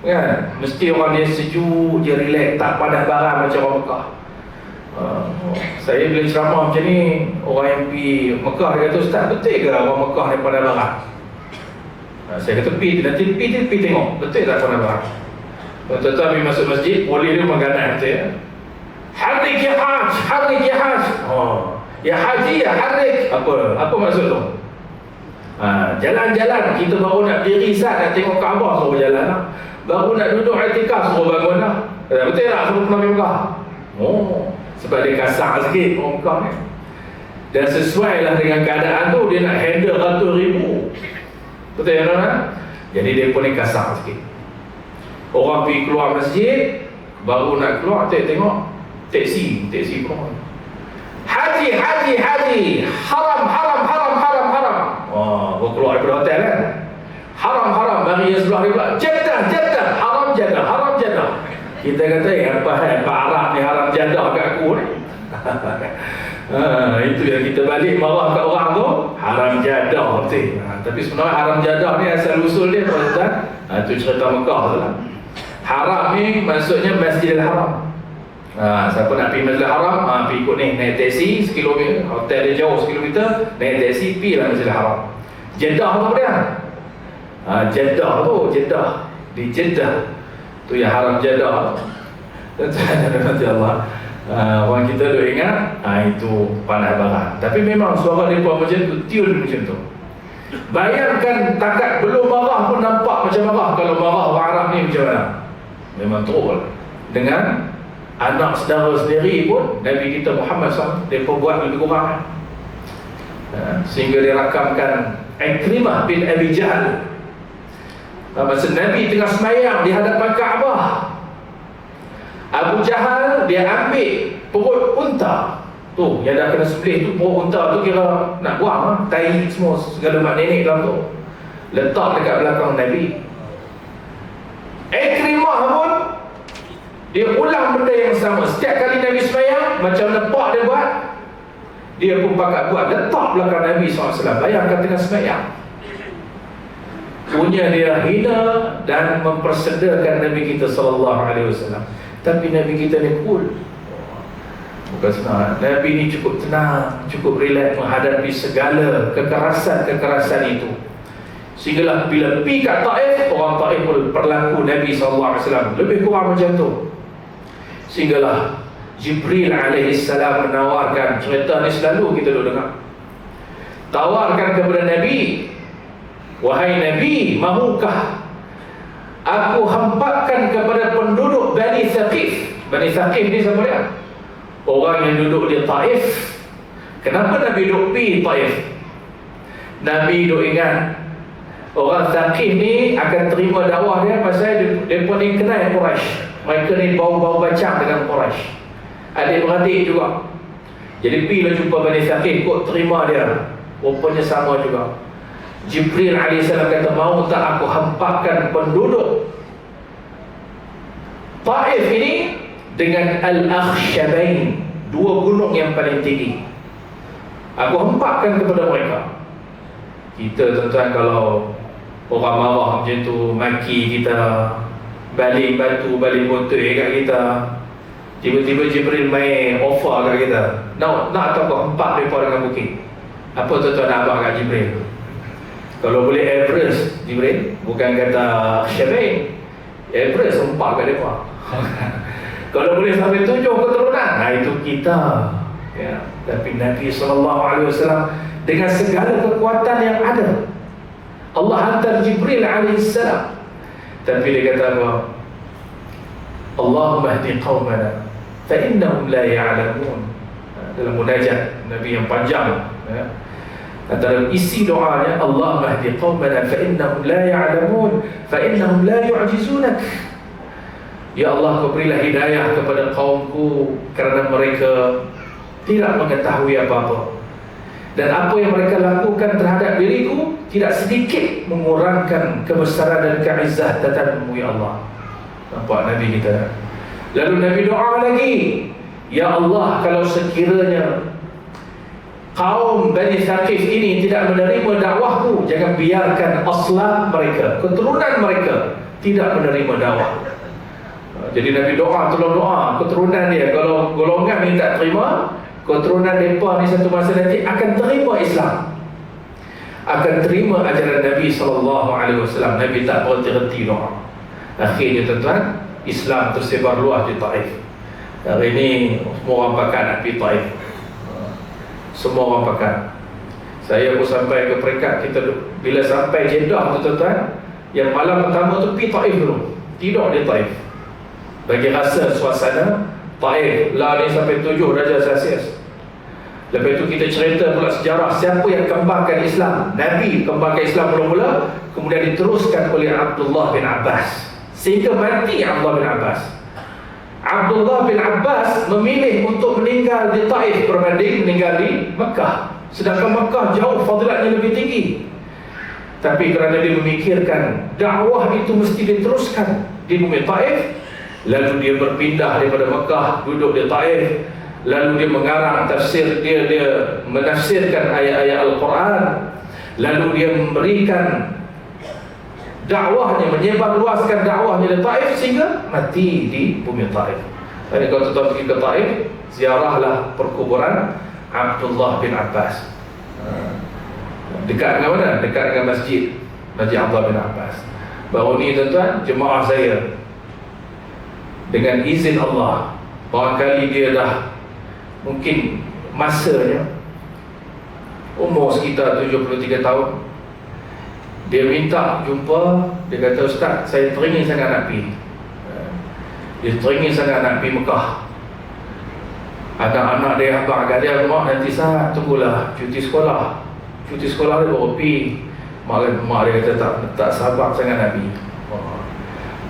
kan, mesti orang dia sejuk, dia relax, tak panas barang macam orang Mekah. Saya bila ceramah macam ni, orang yang pergi Mekah dia kata, ustaz betul ke orang Mekah ni panas barang? Saya kata nanti pergi tengok betul tak panas barang. Tuan-tuan pergi masuk masjid, polis dia mengganas saya, harik ya haj, harik ya haj. Ya haji ya harik. Apa maksud tu? Jalan-jalan, kita baru nak diri sat, nak tengok Kaabah suruh berjalan lah. Baru nak duduk i'tikaf suruh bangun lah. Betul tak suruh pernah Mekah? Sebab dia kasar sikit orang Mekah ni. Dan sesuai lah dengan keadaan tu, dia nak handle ratus ribu. Betul ya tuan-tuan? Jadi dia pun ni kasar sikit. Orang pergi keluar masjid, baru nak keluar, tengok taksi keluar. Haji, haram. Baru keluar daripada hotel kan. Haram, bagi yang sebelah dia pula, Jeddah, haram Jeddah. Kita kata, apa Arab ni haram Jeddah kat aku ni. Itu yang kita balik marah kat orang tu, haram Jeddah betul. Tapi sebenarnya haram Jeddah ni asal usul dia tuan-tuan, itu cerita Mekah tu lah. Haram ni maksudnya Masjidil Haram. Siapa nak pergi Masjidil Haram, pergi ikut ni, naik taksi 1 kilometer, hotel dia jauh 1 kilometer, naik taksi pergi lah Masjidil Haram. Jeddah tu apa dia? Jeddah di Jeddah tu yang haram Jeddah. Nanti Allah, orang kita duk ingat itu panas barang. Tapi memang suara mereka macam tu, tune macam tu. Bayangkan takat belum marah pun nampak macam marah. Kalau marah orang Arab ni macam mana? Memang teruk. Dengan anak saudara sendiri pun Nabi kita Muhammad SAW, mereka buat lebih kurang. Sehingga dirakamkan Ikrimah bin Abi Jahal, masa Nabi tengah semayang di hadapan Kaabah, Abu Jahal dia ambil perut unta tu yang dah kena sembelih tu, perut unta tu kira nak buang tai semua segala mak nenek dalam tu, letak dekat belakang Nabi. Ikrimah pun dia ulang benda yang sama. Setiap kali Nabi semayang, macam lepak dia buat, dia pun pakat buat, letak belakang Nabi SAW. Bayangkan tengah semayang, punya dia hina dan mempersedakan Nabi kita SAW. Tapi Nabi kita ni cool, bukan senang. Nabi ni cukup tenang, cukup relax menghadapi segala kekerasan itu. Sehinggalah bila pergi kat Taif, orang Taif pun perlaku Nabi SAW lebih kurang macam tu. Sehinggalah Jibril alaihissalam menawarkan, cerita ni selalu kita duk dengar, tawarkan kepada Nabi, wahai Nabi, mahukah aku hempapkan kepada penduduk Bani Thaqif. Bani Thaqif ni siapa dia? Orang yang duduk di Taif. Kenapa Nabi duduk pergi Taif? Nabi duduk ingat orang Thaqif ni akan terima dakwah dia, pasal mereka ni kenal Quraisy. Mereka ni bau-bau bacang dengan Quraisy, adik-beradik juga. Jadi pergilah jumpa Bani Thaqif, kok terima dia. Rupanya sama juga. Jibril AS kata, mau tak aku hempapkan penduduk Taif ini dengan Al-Akhshabain, dua gunung yang paling tinggi, aku hempapkan kepada mereka. Kita tuan-tuan kalau orang marah macam tu, maki kita, baling batu, baling botol kat kita, tiba-tiba Jibril main offer kat kita, nak atau kau hempak mereka dengan bukit. Apa tuan-tuan nak buat kat Jibril? Kalau boleh Everest, Jibril, bukan kata Syabain, Everest hempak kat mereka. Kalau boleh sampai 7 keturunan, nah itu kita, ya. Tapi Nabi SAW dengan segala kekuatan yang ada, Allah hantar Jibril alaihissalam, tapi dia kata apa? Allahumma hdi qaumana fa innahum la ya'lamun. Dalam munajat Nabi yang panjang, ya. Antara isi doanya, Allahumma hdi qaumana fa innahum la ya'lamun fa innahum la yu'jizunak. Ya Allah, kau berilah hidayah kepada kaumku kerana mereka tidak mengetahui apa-apa, dan apa yang mereka lakukan terhadap diriku tidak sedikit mengurangkan kebesaran dan keizzatan-Mu, ya Allah. Nampak Nabi kita. Lalu Nabi doa lagi, ya Allah, kalau sekiranya kaum Bani Thaqif ini tidak menerima dakwahku, jangan biarkan aslah mereka, keturunan mereka tidak menerima dakwah. Jadi Nabi doa, tolong doa keturunan dia, kalau golongan ni tak terima, keturunan mereka ni satu masa nanti akan terima Islam, akan terima ajaran Nabi SAW. Nabi tak berhenti doa. Akhirnya tuan-tuan, Islam tersebar luas di Taif. Hari ini semua orang pakat nak pergi Taif, semua orang pakat. Saya pun sampai ke peringkat kita bila sampai Jeddah tu tuan-tuan, yang malam pertama tu pergi Taif dulu, tidur di Taif, bagi rasa suasana Taif lah ni sampai 7 darjah Celsius. Lepas tu kita cerita pula sejarah siapa yang kembangkan Islam. Nabi kembangkan Islam mula-mula, kemudian diteruskan oleh Abdullah bin Abbas sehingga mati Abdullah bin Abbas. Abdullah bin Abbas memilih untuk meninggal di Taif berbanding meninggal di Mekah, sedangkan Mekah jauh fadilatnya lebih tinggi. Tapi kerana dia memikirkan dakwah itu mesti diteruskan di bumi Taif, lalu dia berpindah daripada Mekah, duduk di Taif. Lalu dia mengarang tafsir, dia menafsirkan ayat-ayat Al-Quran. Lalu dia memberikan dakwahnya, menyebarluaskan dakwahnya di Taif sehingga mati di bumi Taif. Jadi kalau tuan pergi ke Taif, ziarahlah perkuburan Abdullah bin Abbas. Dekat dengan mana? Dekat dengan Masjid Abdullah bin Abbas. Baru ni tuan-tuan, jemaah saya dengan izin Allah, barangkali dia dah mungkin masanya umur sekitar 73 tahun, dia minta jumpa. Dia kata, Ustaz, saya teringin sangat nak pergi. Dia teringin sangat nak pergi Mekah. Anak-anak dia abang agak dia mak nanti saat tunggulah cuti sekolah. Cuti sekolah dia baru pergi. Mak dia kata tak sabar sangat Nabi.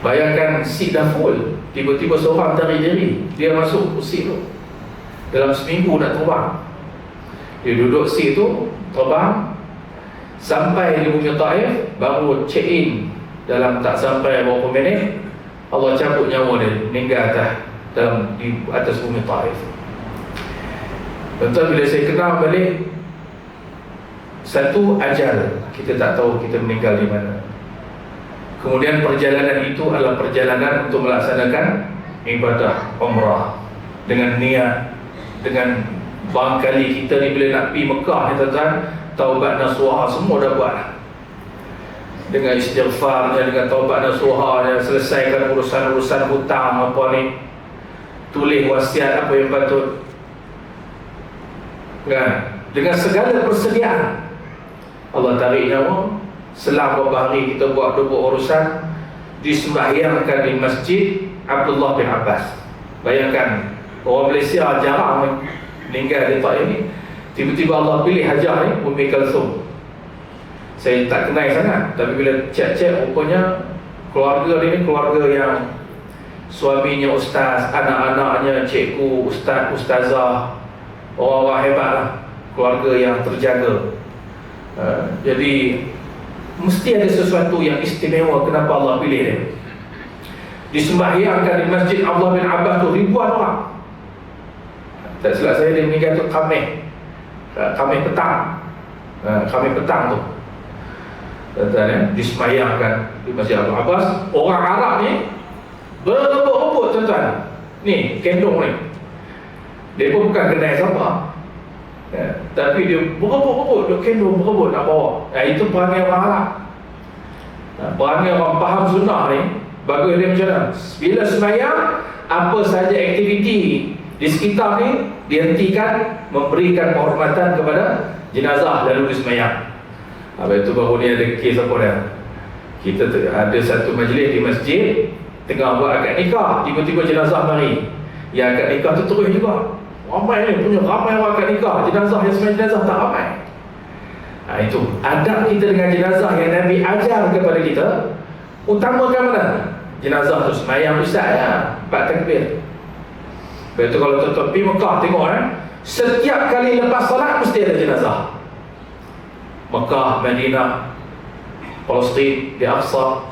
Bayangkan seat dah full, tiba-tiba seorang tarik diri, dia masuk seat tu. Dalam seminggu nak terbang. Dia duduk seat tu, terbang sampai di bumi Taif, baru check in. Dalam tak sampai berapa minit, Allah cabut nyawa dia, meninggal di atas bumi Taif. Tentu bila saya kenal balik, satu ajal, kita tak tahu kita meninggal di mana. Kemudian perjalanan itu adalah perjalanan untuk melaksanakan ibadah umrah dengan niat, dengan barangkali kita ni bila nak pergi Mekah ni tuan-tuan, taubat nasuha semua dah buat. Dengan istighfarnya, dengan taubat nasuha, selesaikan urusan-urusan hutang apa ni, tulis wasiat apa yang patut, kan? Dengan segala persediaan, Allah tarik nyawa. Selang beberapa hari kita buat urusan, disembahyangkan di Masjid Abdullah bin Abbas. Bayangkan, orang Malaysia jarang meninggal di tempat ini. Tiba-tiba Allah pilih hajah ni, Ummi Kalsum. Saya tak kenal sangat, tapi bila cek-cek, rupanya keluarga ni keluarga yang suaminya ustaz, anak-anaknya cikgu, ustaz, ustazah, orang-orang hebat lah, keluarga yang terjaga. Jadi mesti ada sesuatu yang istimewa kenapa Allah pilih dia. Disembahyangkan di Masjid Abdullah bin Abbas tu ribuan orang. Tak silap saya, dia meninggal tu Khamis petang. Khamis petang tu, tuan-tuan, disembahyangkan di Masjid Abdullah bin Abbas. Orang Arab ni berebut-rebut tuan-tuan. Ni kendung ni, dia pun bukan kenal siapa, tapi dia berebut-rebut, dia kendung berebut nak bawa. Itu perangai orang Arab. Perangai orang faham sunnah ni, bagus dia macam mana? Bila sembahyang, apa saja aktiviti di sekitar ni dihentikan, memberikan penghormatan kepada jenazah lalu disembahyang. Habis itu baru ni ada kes apa dia? Kita ada satu majlis di masjid, tengah buat akad nikah, tiba-tiba jenazah mari. Yang akad nikah tu terus juga. Ramai ni, punya ramai orang akad nikah. Jenazah yang sembahyang jenazah tak ramai. Itu adab kita dengan jenazah yang Nabi ajar kepada kita. Utamakan mana? Jenazah tu sembahyang ustaz ya, 4 takbir. Lepas tu kalau tuan-tuan pergi Mekah tengok setiap kali lepas salat mesti ada jenazah. Mekah, Madinah, Palestin, di Aqsa.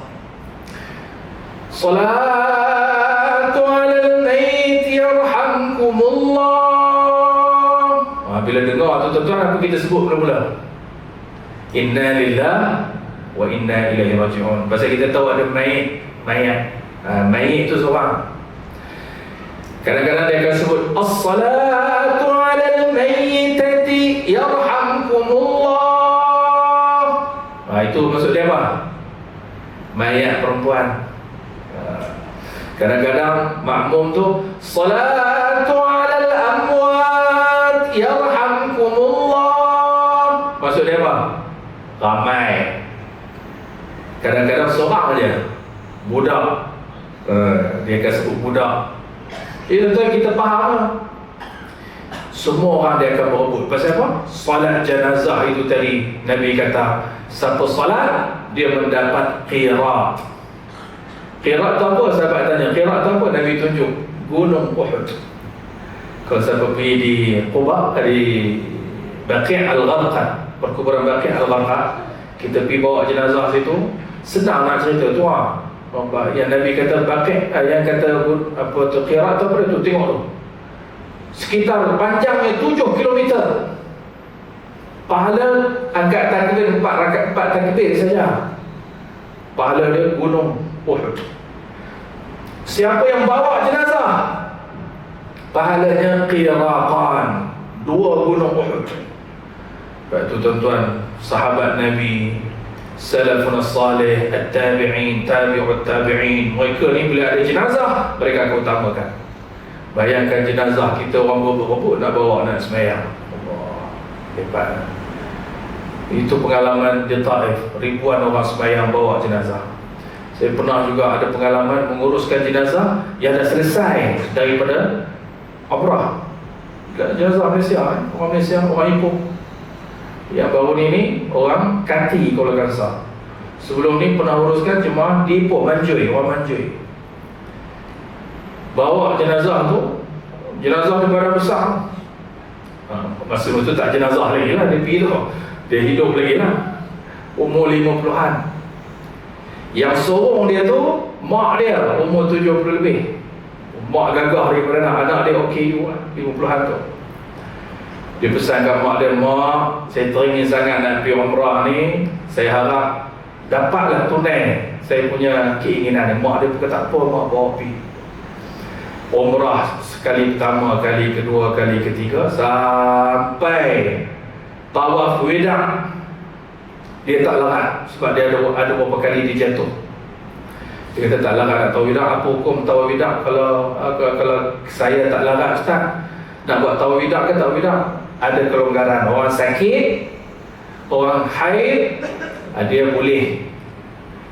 Salatu alal mayt yarhamkumullah. Bila dengar tu tuan-tuan, apa kita sebut mula-mula? Inna lillah wa inna ilaihi raji'un. Pasal kita tahu ada mayat. Mayat tu seorang. Kadang-kadang dia akan sebut as-salatu alal mayyitati yarhamkumullah. Itu maksud dia apa? Mayat perempuan. Kadang-kadang makmum tu salatu alal amwat yarhamkumullah. Maksud dia apa? Ramai. Kadang-kadang seorang aja, budak, dia akan sebut budak. Tuan-tuan, kita faham semua orang dia akan berebut. Pasal apa? Salat jenazah itu tadi Nabi kata, siapa salat dia mendapat qirat. Qirat tu apa? Sahabat tanya, qirat tu apa? Nabi tunjuk Gunung Uhud. Kalau siapa pergi di Quba, di Baqi' al-Gharqad, perkuburan Baqi' al-Gharqad, kita pergi bawa jenazah situ, senang nak cerita tu yang Nabi kata Baqi', yang kata apa tu qirat tu apa tu, tengok tu. Sekitar panjangnya 7 km. Pahala angkat takbir 4 takbir saja. Pahala dia Gunung Uhud. Siapa yang bawa jenazah, pahalanya qiratan, 2 Gunung Uhud. Sebab itu tuan-tuan, sahabat Nabi, salafun salih, at-tabi'in, tabi'ut tabi'in, mereka ni bila ada jenazah, mereka akan utamakan. Bayangkan jenazah kita, orang berebut-rebut nak bawa, nak sembahyang. Allah, hebat. Itu pengalaman di Taif, ribuan orang sembahyang bawa jenazah. Saya pernah juga ada pengalaman menguruskan jenazah yang dah selesai daripada umrah. jenazah Malaysia, orang Malaysia, orang Ipoh. Yang baru ni orang Kati Kuala Kangsar. Sebelum ni pernah uruskan jemaah di Ipoh, Manjui, orang Manjui. Bawa jenazah tu, jenazah di badan besar. Masa itu tak jenazah lagi lah, dia pergi tu, dia hidup lagi lah, umur 50-an. Yang sorong dia tu, mak dia umur 70 lebih. Mak gagah daripada anak dia OKU lah, 50-an tu. Dia pesan kat mak dia, mak, saya teringin sangat nak pergi umrah ni, saya harap dapatlah tunai saya punya keinginan ni. Mak dia pun kata, apa mak, bawa pergi umrah sekali pertama, kali kedua, kali ketiga, sampai tawaf wida' dia tak larat. Sebab dia ada beberapa kali dia jatuh. Dia kata tak larat nak tawaf wida'. Apa hukum tawaf wida' kalau saya tak larat, Ustaz? Nak buat tawaf wida' ke tak wida'? Ada kelonggaran. Orang sakit, orang haid, dia boleh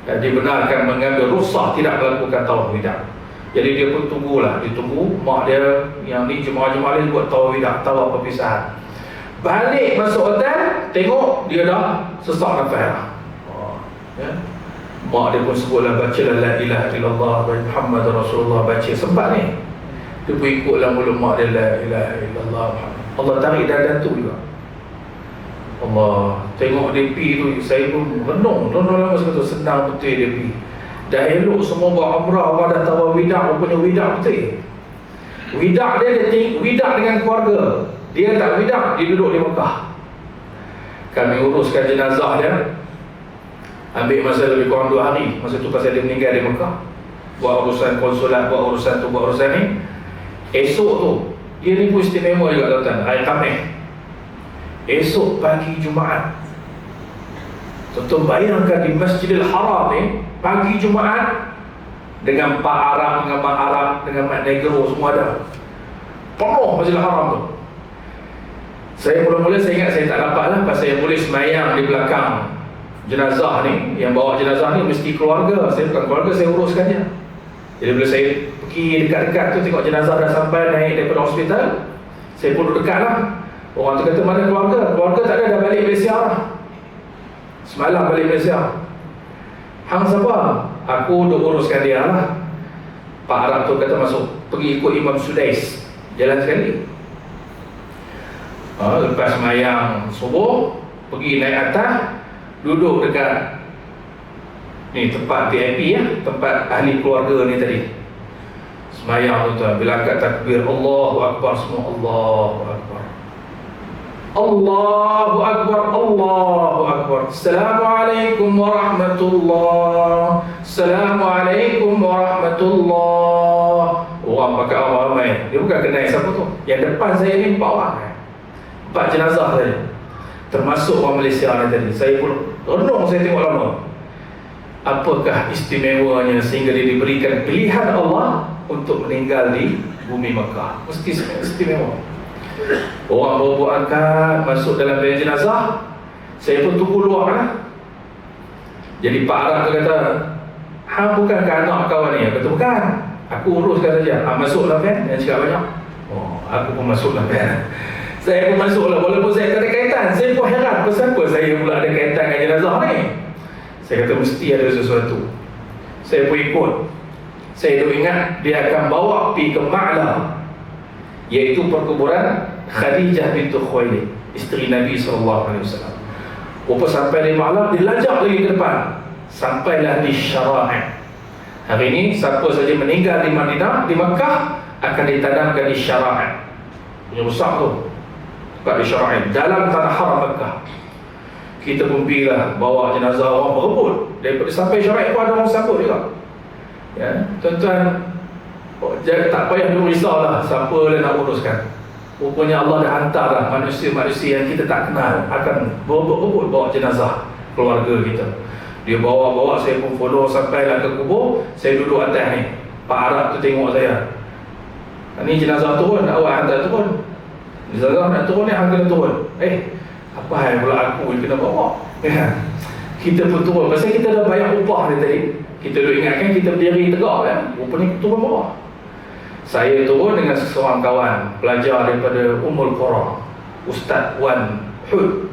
dibenarkan mengambil rukhsah tidak melakukan tawaf wida'. Jadi dia pun tunggulah, dia tunggu mak dia yang ni jemaah-jemaah dia buat tawaf wida', tawaf perpisahan. Balik masuk hotel, tengok dia dah sesak nafas lah. Ya. Mak dia pun sebutlah, bacalah la ilaha illallah wa Muhammad Rasulullah, baca sempat ni. Dia pun ikutlah mulut mak dia, la ilaha illallah Muhammad. Allah tarik dada tu juga. Allah, tengok dia pergi tu, saya pun renung lama sekali, senang betul dia pergi. Dah elok semua buat umrah, orang dah tawaf wida', rupanya wida' betul. Wida' dia wida' dengan keluarga. Dia tak wida', dia duduk di Mekah. Kami uruskan jenazah dia, ambil masa lebih kurang 2 hari. Masa tu pasal dia meninggal di Mekah, buat urusan konsulat, buat urusan tu, buat urusan ni. Esok tu, dia ni pun istimewa juga tuan-tuan, hari Khamis. Esok pagi Jumaat, tuan-tuan bayangkan di Masjidil Haram ni, pagi Jumaat, dengan Pak Arab, dengan Mak Arab, dengan Mak Negro, semua ada. Penuh Masjidil Haram tu. Saya mula-mula saya ingat saya tak dapat lah, pasal yang boleh semayang di belakang jenazah ni, yang bawa jenazah ni mesti keluarga. Saya bukan keluarga, saya uruskan je. Jadi bila saya pergi dekat-dekat tu, tengok jenazah dah sampai naik daripada hospital, saya pun duduk dekat lah. Orang tu kata, mana keluarga? Keluarga tak ada, dah balik Malaysia lah. Semalam balik Malaysia. Hang siapa? Aku duk uruskan dia lah. Pak Arab tu kata masuk, pergi ikut Imam Sudais, jalan sekali. Lepas semayang subuh, pergi naik atas, duduk dekat ni tempat VIP ya, tempat ahli keluarga ni tadi. Semayang tu tuan, bila angkat takbir, Allahu Akbar, semua Allahu Akbar, Allahu Akbar, Allahu Akbar. Assalamualaikum warahmatullahi, Assalamualaikum warahmatullahi. Orang pakai ramai-ramai. Dia bukan kenal siapa tu. Yang depan saya ni 4 orang, 4 jenazah saja, termasuk orang Malaysia ni tadi. Saya pun renung, saya tengok lama. Apakah istimewanya sehingga dia diberikan pilihan Allah untuk meninggal di bumi Mekah? Mesti istimewa. Orang bawa angkat masuk dalam bilik jenazah, saya pun tunggu luar lah. Jadi Pak Arab tu kata, hang bukankah anak kawan ni? Kata bukan, aku uruskan saja. Masuklah kan, yang cakap banyak. Aku pun masuklah kan. Saya pun masuklah, walaupun saya tak ada kaitan. Saya pun heran, kenapa saya pula ada kaitan dengan jenazah ni? Saya kata mesti ada sesuatu. Saya pun ikut. Saya tu ingat dia akan bawa pergi ke Ma'la, iaitu perkuburan Khadijah bintu Khuwailid, isteri Nabi SAW. Rupa sampai di Ma'la, dia lajak lagi ke depan, sampailah di Syara'in. Hari ini siapa saja meninggal di Madinah, di Makkah, akan ditanamkan di Syara'in. Punya besar tu, tempat di Syara'in, dalam tanah haram Makkah. Kita pun pergilah, bawa jenazah, orang berebut. Daripada sampai Syara'in pun ada orang sambut juga. Ya, tuan-tuan, tak payah dulu risaulah siapa yang nak uruskan. Rupanya Allah dah hantar dah manusia-manusia yang kita tak kenal akan berebut bawa jenazah keluarga kita. Dia bawa-bawa, saya pun follow sampailah ke kubur. Saya duduk atas ni, Pak Arab tu tengok saya, ni jenazah turun, awak hantar turun. Jenazah nak turun ni, hang kena turun. Apa yang pula aku yang kena bawa? Kita pun turun, pasal kita dah bayar upah dia tadi. Kita duk ingatkan kita berdiri tegak kan, rupanya turun bawah. Saya turun dengan seseorang kawan pelajar daripada Ummul Qura, Ustaz Wan Hud.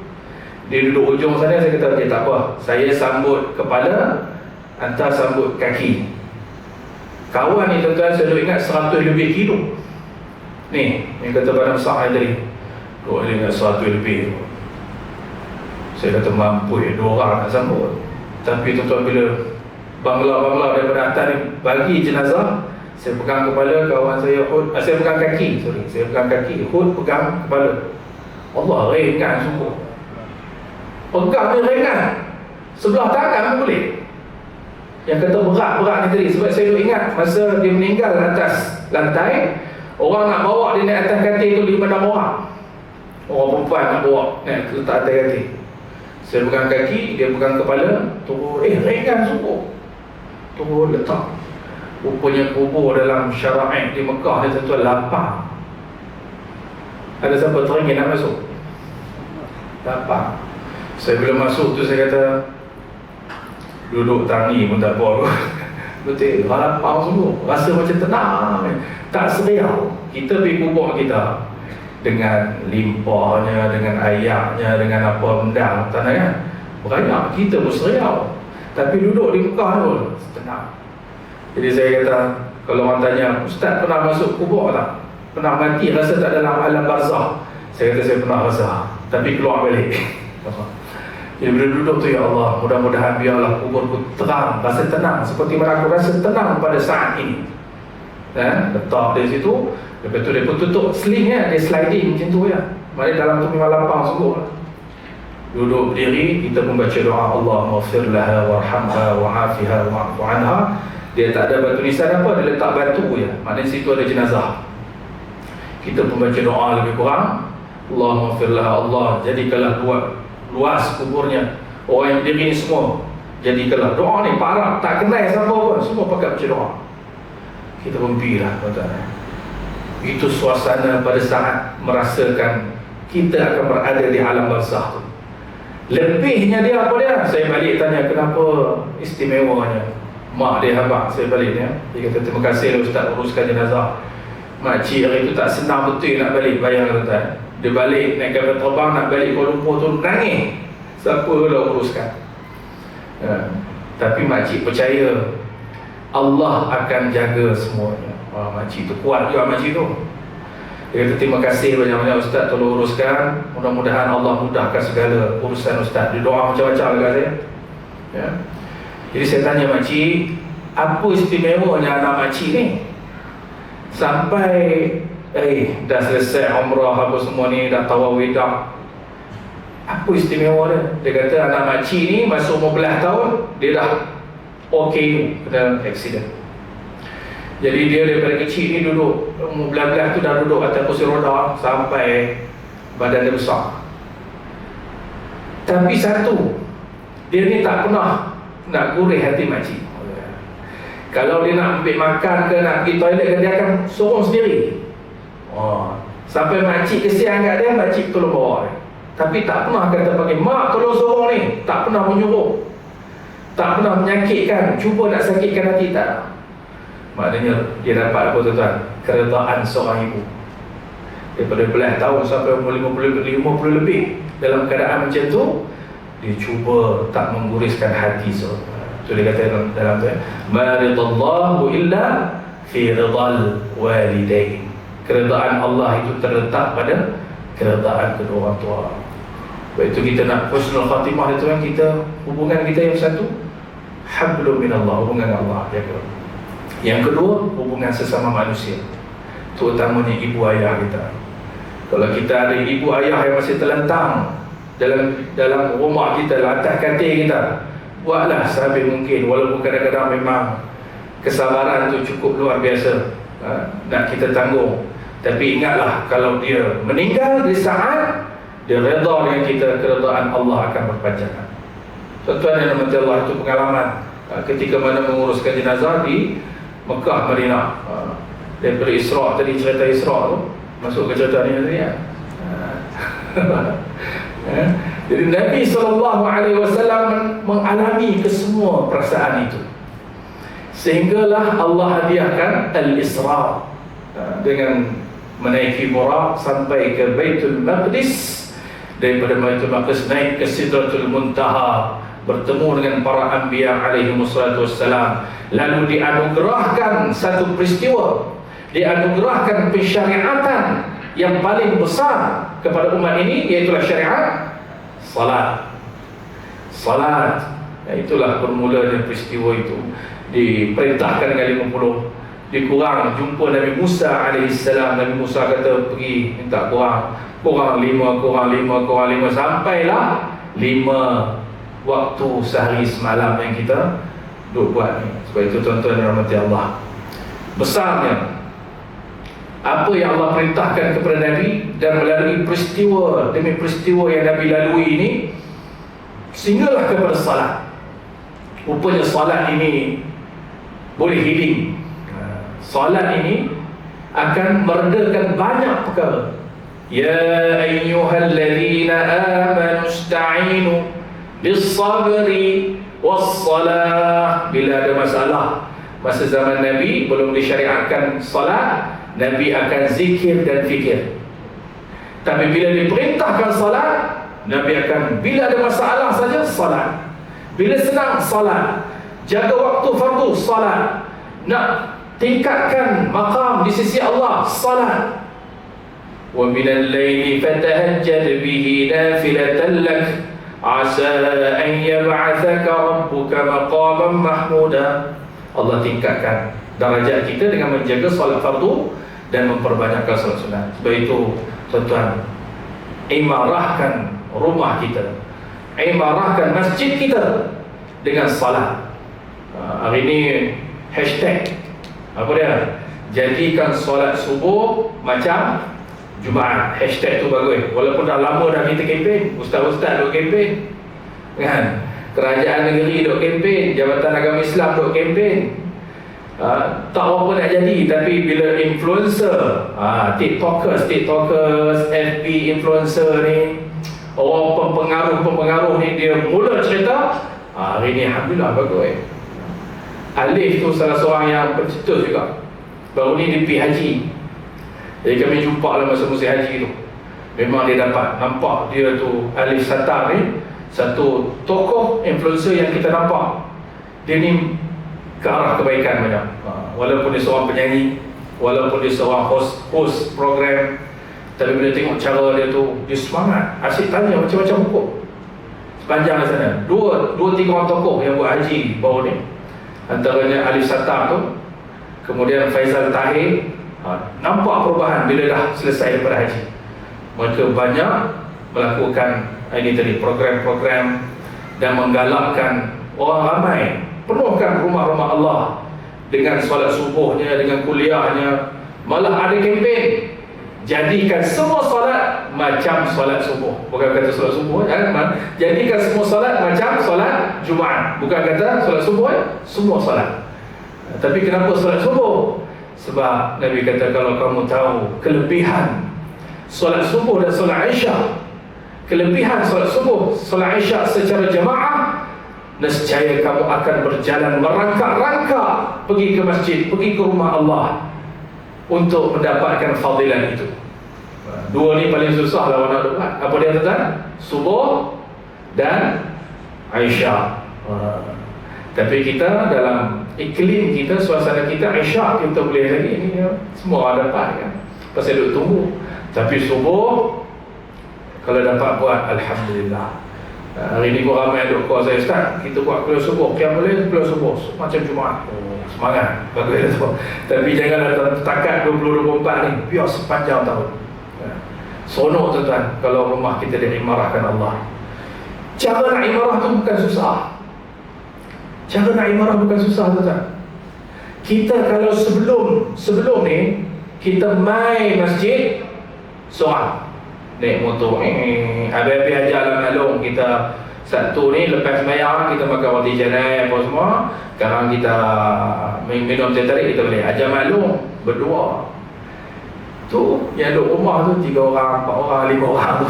Dia duduk ujung sana. Saya kata, okay, tak apa, saya sambut kepala, hantar sambut kaki. Kawan ni tuan-tuan, saya duk ingat 100 lebih kilo. Ni, yang kata badan besar tadi, duk ingat 100 lebih. Saya kata mampu ya, 2 orang nak sambut. Tapi tuan-tuan, bila bangla-bangla daripada atas ni bagi jenazah, saya pegang kepala, kawan saya Hud, saya pegang kaki, saya pegang kaki, Hud pegang kepala. Allah, ringan sungguh. Pegang ni ringan, sebelah tangan pun boleh. Yang kata berat-berat ni tadi, sebab saya ingat masa dia meninggal atas lantai, orang nak bawa dia naik atas katil tu 5-6 orang. Orang perempuan nak bawa naik letak atas katil. Saya pegang kaki, dia pegang kepala, turun, ringan sungguh. Turun letak. Rupanya kubur dalam syara'id di Mekah ni tentu lapang. Ada siapa teringin nak masuk? Lapang. Saya bila masuk tu saya kata, duduk tangi pun tak apa. Betul, lapang semua. Rasa macam tenang. Tak seriau. Kita pergi kubur kita dengan limpahnya, dengan ayaknya, dengan apa benda, tak nak kan? Banyak kita pun seriau. Tapi duduk di Mekah tu tenang. Jadi saya kata, kalau orang tanya, Ustaz pernah masuk kubur tak? Pernah mati rasa tak dalam alam barzah? Saya kata saya pernah rasa, tapi keluar balik. Jadi bila duduk tu, ya Allah, mudah-mudahan biarlah kuburku terang, rasa tenang seperti mana aku rasa tenang pada saat ini. Letak di situ, lepas tu dia pun tutup selingnya, dia sliding macam tu ya. Maksudnya dalam tu memang lapang sungguh lah. Duduk berdiri, kita pun baca doa, Allahumma ighfir laha warhamha wa'afiha wa'fu anha. Dia tak ada batu nisan apa, dia letak batu je. Maknanya situ ada jenazah. Kita pun baca doa lebih kurang, Allahumma ighfir laha, Allah jadikanlah luas kuburnya. Orang yang berdiri ni semua, jadikanlah. Doa ni parah, tak kenal siapa pun, semua pakai baca doa. Kita pun pergi lah, tuan-tuan. Itu suasana pada saat merasakan kita akan berada di alam barzah tu. Lebihnya dia apa dia? Saya balik tanya, kenapa istimewanya? Mak dia habaq, saya balik dia. Dia kata, terima kasih Ustaz uruskan jenazah. Makcik hari tu tak senang betul nak balik, bayang tuan-tuan. Dia balik naik kapal terbang nak balik Kuala Lumpur tu nangis. Siapa dah uruskan? Tapi makcik percaya Allah akan jaga semuanya. Makcik tu kuat juga, makcik tu. Dia kata, terima kasih banyak-banyak Ustaz tolong uruskan. Mudah-mudahan Allah mudahkan segala urusan Ustaz. Dia doa macam-macam dekat saya. Ya. Jadi saya tanya makcik, apa istimewanya anak makcik ni? Sampai dah selesai umrah apa semua ni, dah tawaf wida. Apa istimewa dia? Dia kata anak makcik ni masuk 15 tahun, dia dah OKU, kena accident. Jadi dia daripada kecil ni duduk, belah-belah tu dah duduk atas kursi roda sampai badan dia besar. Tapi satu, dia ni tak pernah nak gurih hati makcik. Kalau dia nak ambil makan ke nak pergi toilet ke, dia akan sorong sendiri. Sampai makcik kesian kat dia, makcik tolong bawa dia. Tapi tak pernah kata panggil, mak tolong sorong ni. Tak pernah menyuruh, tak pernah menyakitkan, cuba nak sakitkan hati, tak. Maknanya dia dapat apa tuan-tuan? Keredaan seorang ibu. Daripada belas tahun sampai umur 50 lebih, dalam keadaan macam tu, dia cuba tak mengguriskan hati seorang. Itu dia kata dalam tu, ma ridallahu illa fi ridal walidain. Keredaan Allah itu terletak pada keredaan kedua orang tua. Sebab itu kita nak husnul khatimah itu kan, kita hubungan kita yang satu, hablum minallah, hubungan Allah. Yang kedua, hubungan sesama manusia, terutamanya ibu ayah kita. Kalau kita ada ibu ayah yang masih terlentang dalam rumah kita, atas katil kita, buatlah sehabis mungkin. Walaupun kadang-kadang memang kesabaran tu cukup luar biasa nak kita tanggung. Tapi ingatlah, kalau dia meninggal di saat dia redha dengan kita, keredaan Allah akan berpanjangan. Tuan-tuan yang dirahmati Allah, itu pengalaman ketika mana menguruskan jenazah di Mekah, Madinah. Daripada Isra' tadi, cerita Isra' tu masuk ke cerita ni tadi ya. Jadi Nabi SAW mengalami kesemua perasaan itu, sehinggalah Allah hadiahkan Al-Isra'. dengan menaiki Buraq sampai ke Baitul Maqdis, daripada Baitul Maqdis naik ke Sidratul Muntaha, bertemu dengan para anbiya alaihi wassalatu wassalam, lalu dianugerahkan satu peristiwa, dianugerahkan pensyariatan yang paling besar kepada umat ini, iaitu syariat salat. Itulah bermula dari peristiwa itu. Diperintahkan dengan 50, dikurang, jumpa Nabi Musa alaihissalam. Nabi Musa kata pergi minta kurang 5, sampailah 5 waktu sehari semalam yang kita duk buat ni. Sebab itu tuan-tuan dan rahmati Allah, besarnya apa yang Allah perintahkan kepada Nabi, dan melalui peristiwa demi peristiwa yang Nabi lalui ini, sehinggalah kepada salat. Rupanya salat ini boleh healing. Salat ini akan meredakan banyak perkara. Ya ayyuhalladzina amanu ista'inu bis-sabri was-salah. Bila ada masalah, masa zaman Nabi belum disyariatkan salat, Nabi akan zikir dan fikir. Tapi bila diperintahkan salat, Nabi akan, bila ada masalah saja salat, bila senang salat, jaga waktu fardu salat, nak tingkatkan maqam di sisi Allah salat. Wa minal laili fatahajjad bihi nafilatan lak asa an yab'athaka rabbuka maqaman mahmuda. Allah tingkatkan darajat kita dengan menjaga salat fardu dan memperbanyakkan salat sunat. Sebab itu tuan-tuan, imarahkan rumah kita, imarahkan masjid kita dengan salat. Hari ini hashtag apa dia? Jadikan solat subuh macam Jumaat. Hashtag tu bagus. Walaupun dah lama dah kita kempen, ustaz-ustaz duk kempen, kan? Kerajaan negeri duk kempen, Jabatan Agama Islam duk kempen. Tak apa nak jadi. Tapi bila influencer, tiktokers, FB influencer ni, orang pengaruh ni, dia mula cerita, hari ni alhamdulillah bagus. Alif tu salah seorang yang pencetus juga, baru ni dia pergi haji. Jadi kami jumpa lah masa musim haji tu. Memang dia dapat nampak dia tu, Alif Satar ni satu tokoh influencer yang kita nampak dia ni ke arah kebaikan banyak. Walaupun dia seorang penyanyi, walaupun dia seorang host program, tapi bila tengok cara dia tu, dia semangat, asyik tanya macam-macam hukum sepanjang di sana. Dua tiga orang tokoh yang buat haji baru ni, antaranya Alif Satar tu, kemudian Faizal Tahir. Nampak perubahan bila dah selesai daripada haji. Mereka banyak melakukan ini tadi, program-program, dan menggalakkan orang ramai penuhkan rumah-rumah Allah dengan solat subuhnya, dengan kuliahnya. Malah ada kempen, jadikan semua solat macam solat subuh. Bukan kata solat subuh, jadikan semua solat macam solat Jumaat. Bukan kata solat subuh, semua solat. Tapi kenapa solat subuh? Sebab Nabi kata, kalau kamu tahu kelebihan solat subuh dan solat Isyak, kelebihan solat subuh, solat Isyak secara jemaah, nescaya kamu akan berjalan merangkak-rangkak pergi ke masjid, pergi ke rumah Allah untuk mendapatkan fadilan itu. Dua ni paling susah lah nak buat. Apa dia kata? Subuh dan Isyak. Tapi kita dalam iklim kita, suasana kita, Isyak kita boleh lagi ni, semua dapat kan, pasal duduk tunggu. Tapi subuh kalau dapat buat, alhamdulillah. Hari ni pun ramai duduk kuasa saya, Ustaz, kita buat kuliah subuh, yang boleh kuliah subuh macam Jumaat. Semangat, bagus tu. Tapi janganlah takat 2024 ni, biar sepanjang tahun. Sonok tuan-tuan kalau rumah kita diimarahkan Allah. Cara nak imarah tu bukan susah. Cara nak imarah bukan susah, tuan-tuan. Kita kalau sebelum ni kita mai masjid seorang, naik motor, habis-habis ajar dalam malung kita. Satu ni lepas sembahyang kita makan roti canai apa semua. Sekarang kita minum teh tarik, kita boleh ajar malung berdua. Tu yang duduk rumah tu 3 orang, 4 orang, 5 orang tu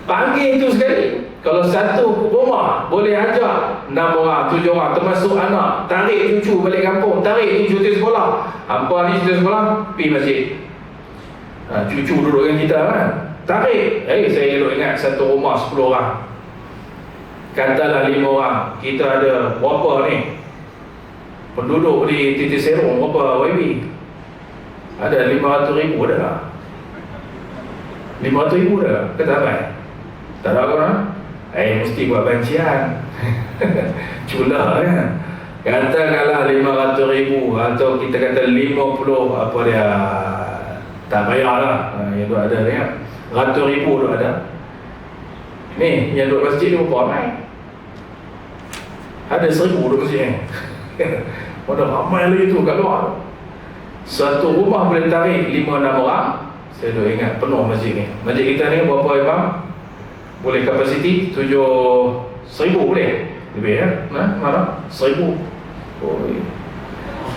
panggil tu sekali. Kalau satu rumah boleh ajar 6 6 orang, 7 orang, termasuk anak, tarik cucu balik kampung, tarik ni cuti sekolah, hampa ni cuti sekolah, pergi masjid. Cucu duduk dengan kita kan, tarik. Saya duduk ingat satu rumah 10 orang, katalah 5 orang, kita ada berapa ni penduduk di Titik Serong, berapa YB? Ada 500,000 dah lah. 500,000 dah ke tak baik? Tak ada korang? Mesti buat bancian. Cula kan. Katakanlah 500,000 atau kita kata 50, apa dia, tak payah lah. Yang tu ada ni, 100,000 tu ada. Ni yang duduk masjid ni berapa ramai? Ada 1,000 duduk masjid ni. Pada ramai lagi tu kat luar. Satu rumah boleh tarik 5-6 orang. Saya dah ingat penuh masjid ni. Masjid kita ni berapa imam? Boleh kapasiti 7,000 boleh? Lebih ya? Mana? 1,000.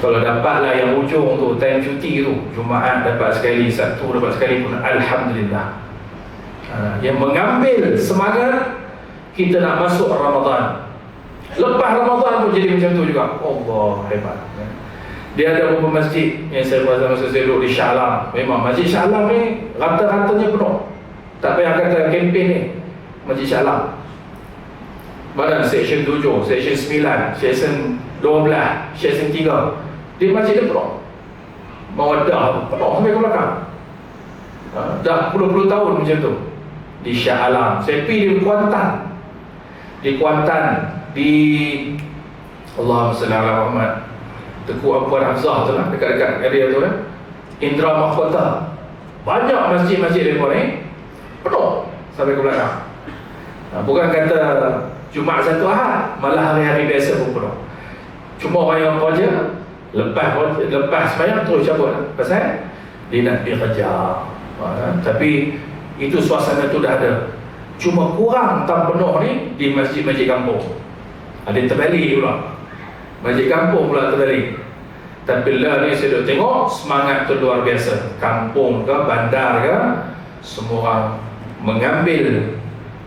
Kalau dapatlah yang hujung tu, time cuti tu, Jumaat dapat sekali, Sabtu dapat sekali pun, Alhamdulillah. Yang mengambil semangat kita nak masuk Ramadan. Lepas Ramadan pun jadi macam tu juga. Allah hebat. Dia ada beberapa masjid yang saya buat masa saya duduk di Shah Alam. Memang Masjid Shah Alam ni rata-ratanya penuh. Tak payah kata kempen ni. Masjid Shah Alam, badan Seksyen 7, Seksyen 9, Seksyen 12, Seksyen 3, di masjid dia penuh. Mawadah penuh sampai ke belakang. Dah puluh-puluh tahun macam tu di Shah Alam. Saya pergi di Kuantan. Di Kuantan, di Allahumma salli ala Muhammad, Teguh Apuan Hamzah tu lah, dekat-dekat area tu kan, Indra Mahkota. Banyak masjid-masjid mereka ni penuh sampai ke belakang. Bukan kata Jumaat Sabtu Ahad, malah hari-hari biasa pun penuh. Cuma orang yang kerja lepas sembahyang terus cabut lah. Pasal dia nak pergi kerja. Tapi itu suasana tu dah ada. Cuma kurang tak penuh ni di masjid-masjid kampung. Ada terbalik pula. Masjid kampung pula terbalik. Tapi lah ni saya dah tengok semangat tu luar biasa. Kampung ke, bandar ke, semua orang mengambil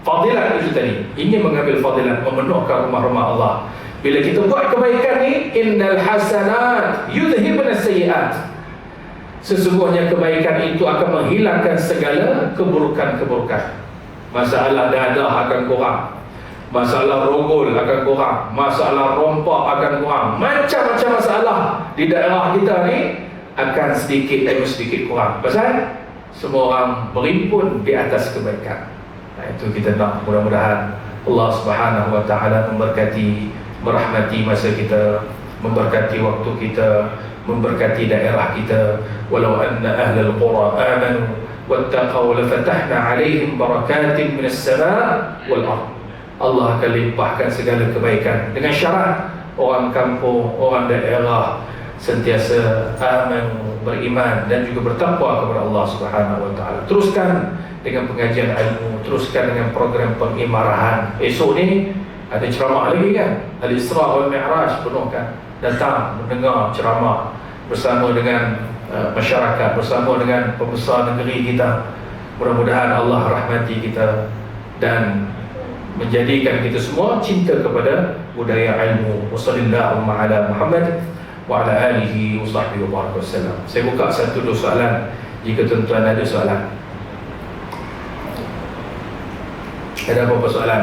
fadilat itu tadi. Ini mengambil fadilat, memenuhkan rumah-rumah Allah. Bila kita buat kebaikan ni, innal hasanat yudhibun as-sayyi'at. Sesungguhnya kebaikan itu akan menghilangkan segala keburukan-keburukan. Masalah dadah akan kurang, masalah rogol akan kurang, masalah rompak akan kurang, macam-macam masalah di daerah kita ni akan sedikit demi sedikit kurang. Pasal semua orang berimpun di atas kebaikan. Itu kita nak, mudah-mudahan Allah Subhanahu wa taala memberkati, merahmati masa kita, memberkati waktu kita, memberkati daerah kita. Walau anna ahlal qura amanu wattaqaw lafatahna 'alaihim barakatin minas sama' wal ardh. Allah akan limpahkan segala kebaikan dengan syarat orang kampung, orang daerah sentiasa aman, beriman dan juga bertakwa kepada Allah Subhanahu wa taala. Teruskan dengan pengajian ilmu, teruskan dengan program pengimarahan. Esok ni ada ceramah lagi kan? Al-Isra wal Mi'raj, penuhkan, datang mendengar ceramah bersama dengan masyarakat, bersama dengan pembesar negeri kita. Mudah-mudahan Allah rahmati kita dan menjadikan kita semua cinta kepada budaya ilmu. Wassallallahu ala Muhammad wa ala alihi wa sahbihi wa barakatuh. Saya buka satu dua soalan jika tuan-tuan ada soalan. Ada apa-apa soalan?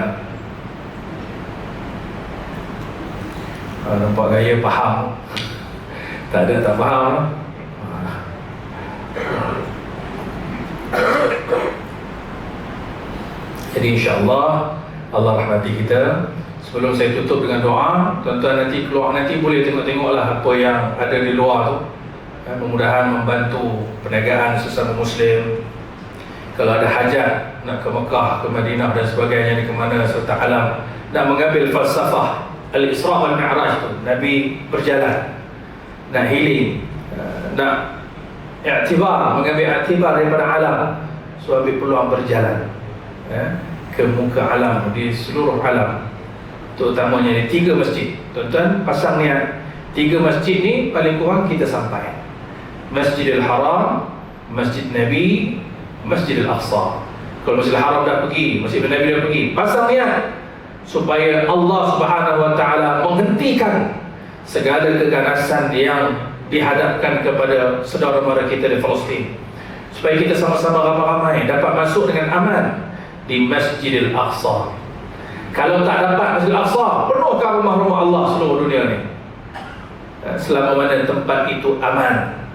Nampak gaya faham. Tak ada tak faham. Jadi insya-Allah Allah rahmati kita. Sebelum saya tutup dengan doa, tuan-tuan nanti keluar nanti boleh tengok-tengoklah apa yang ada di luar tu. Mudah-mudahan membantu perniagaan sesama Muslim. Kalau ada hajat nak ke Mekah, ke Madinah dan sebagainya, di ke mana serta alam, nak mengambil falsafah Al-Isra wal Mi'raj tu, Nabi berjalan, nak healing, nak i'tibar, mengambil i'tibar daripada alam, so ambil peluang berjalan ke muka alam, di seluruh alam, terutamanya di 3 masjid. Tuan-tuan pasang niat, 3 masjid ni paling kurang kita sampai. Masjidil Haram, Masjid Nabi, Masjidil Aqsa. Kalau Masjidil Haram dah pergi, Masjid Nabi dah pergi, pasang niat supaya Allah Subhanahu wa taala menghentikan segala keganasan yang dihadapkan kepada saudara mara kita di Palestin, supaya kita sama-sama ramai-ramai dapat masuk dengan aman di Masjidil Aqsa. Kalau tak dapat Masjidil Aqsa, penuhkan rumah-rumah Allah seluruh dunia ni, selama mana tempat itu aman,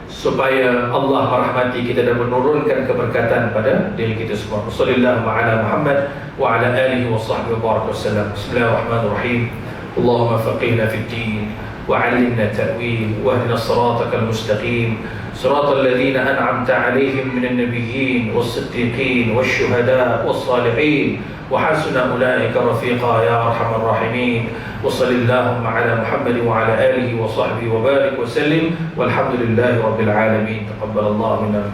supaya Allah merahmati kita dan menurunkan keberkatan pada diri kita semua. Sallallahu ala Muhammad wa ala alihi wa sahbihi wa baraka wasallam. Bismillahirrahmanirrahim. Allahumma faqihna fid din wa 'allimna ta'wil wa ihdina siratal mustaqim, siratal ladzina an'amta 'alaihim minan nabiyyin was-siddiqin wasyuhada was-salihin wa hasuna ulaika rafiqa ya arhamar rahimin. Wa sallallahu ala Muhammad wa ala alihi wa sahbihi wa barik wa sallim walhamdulillahi rabbil alamin. Taqabbalallahu minna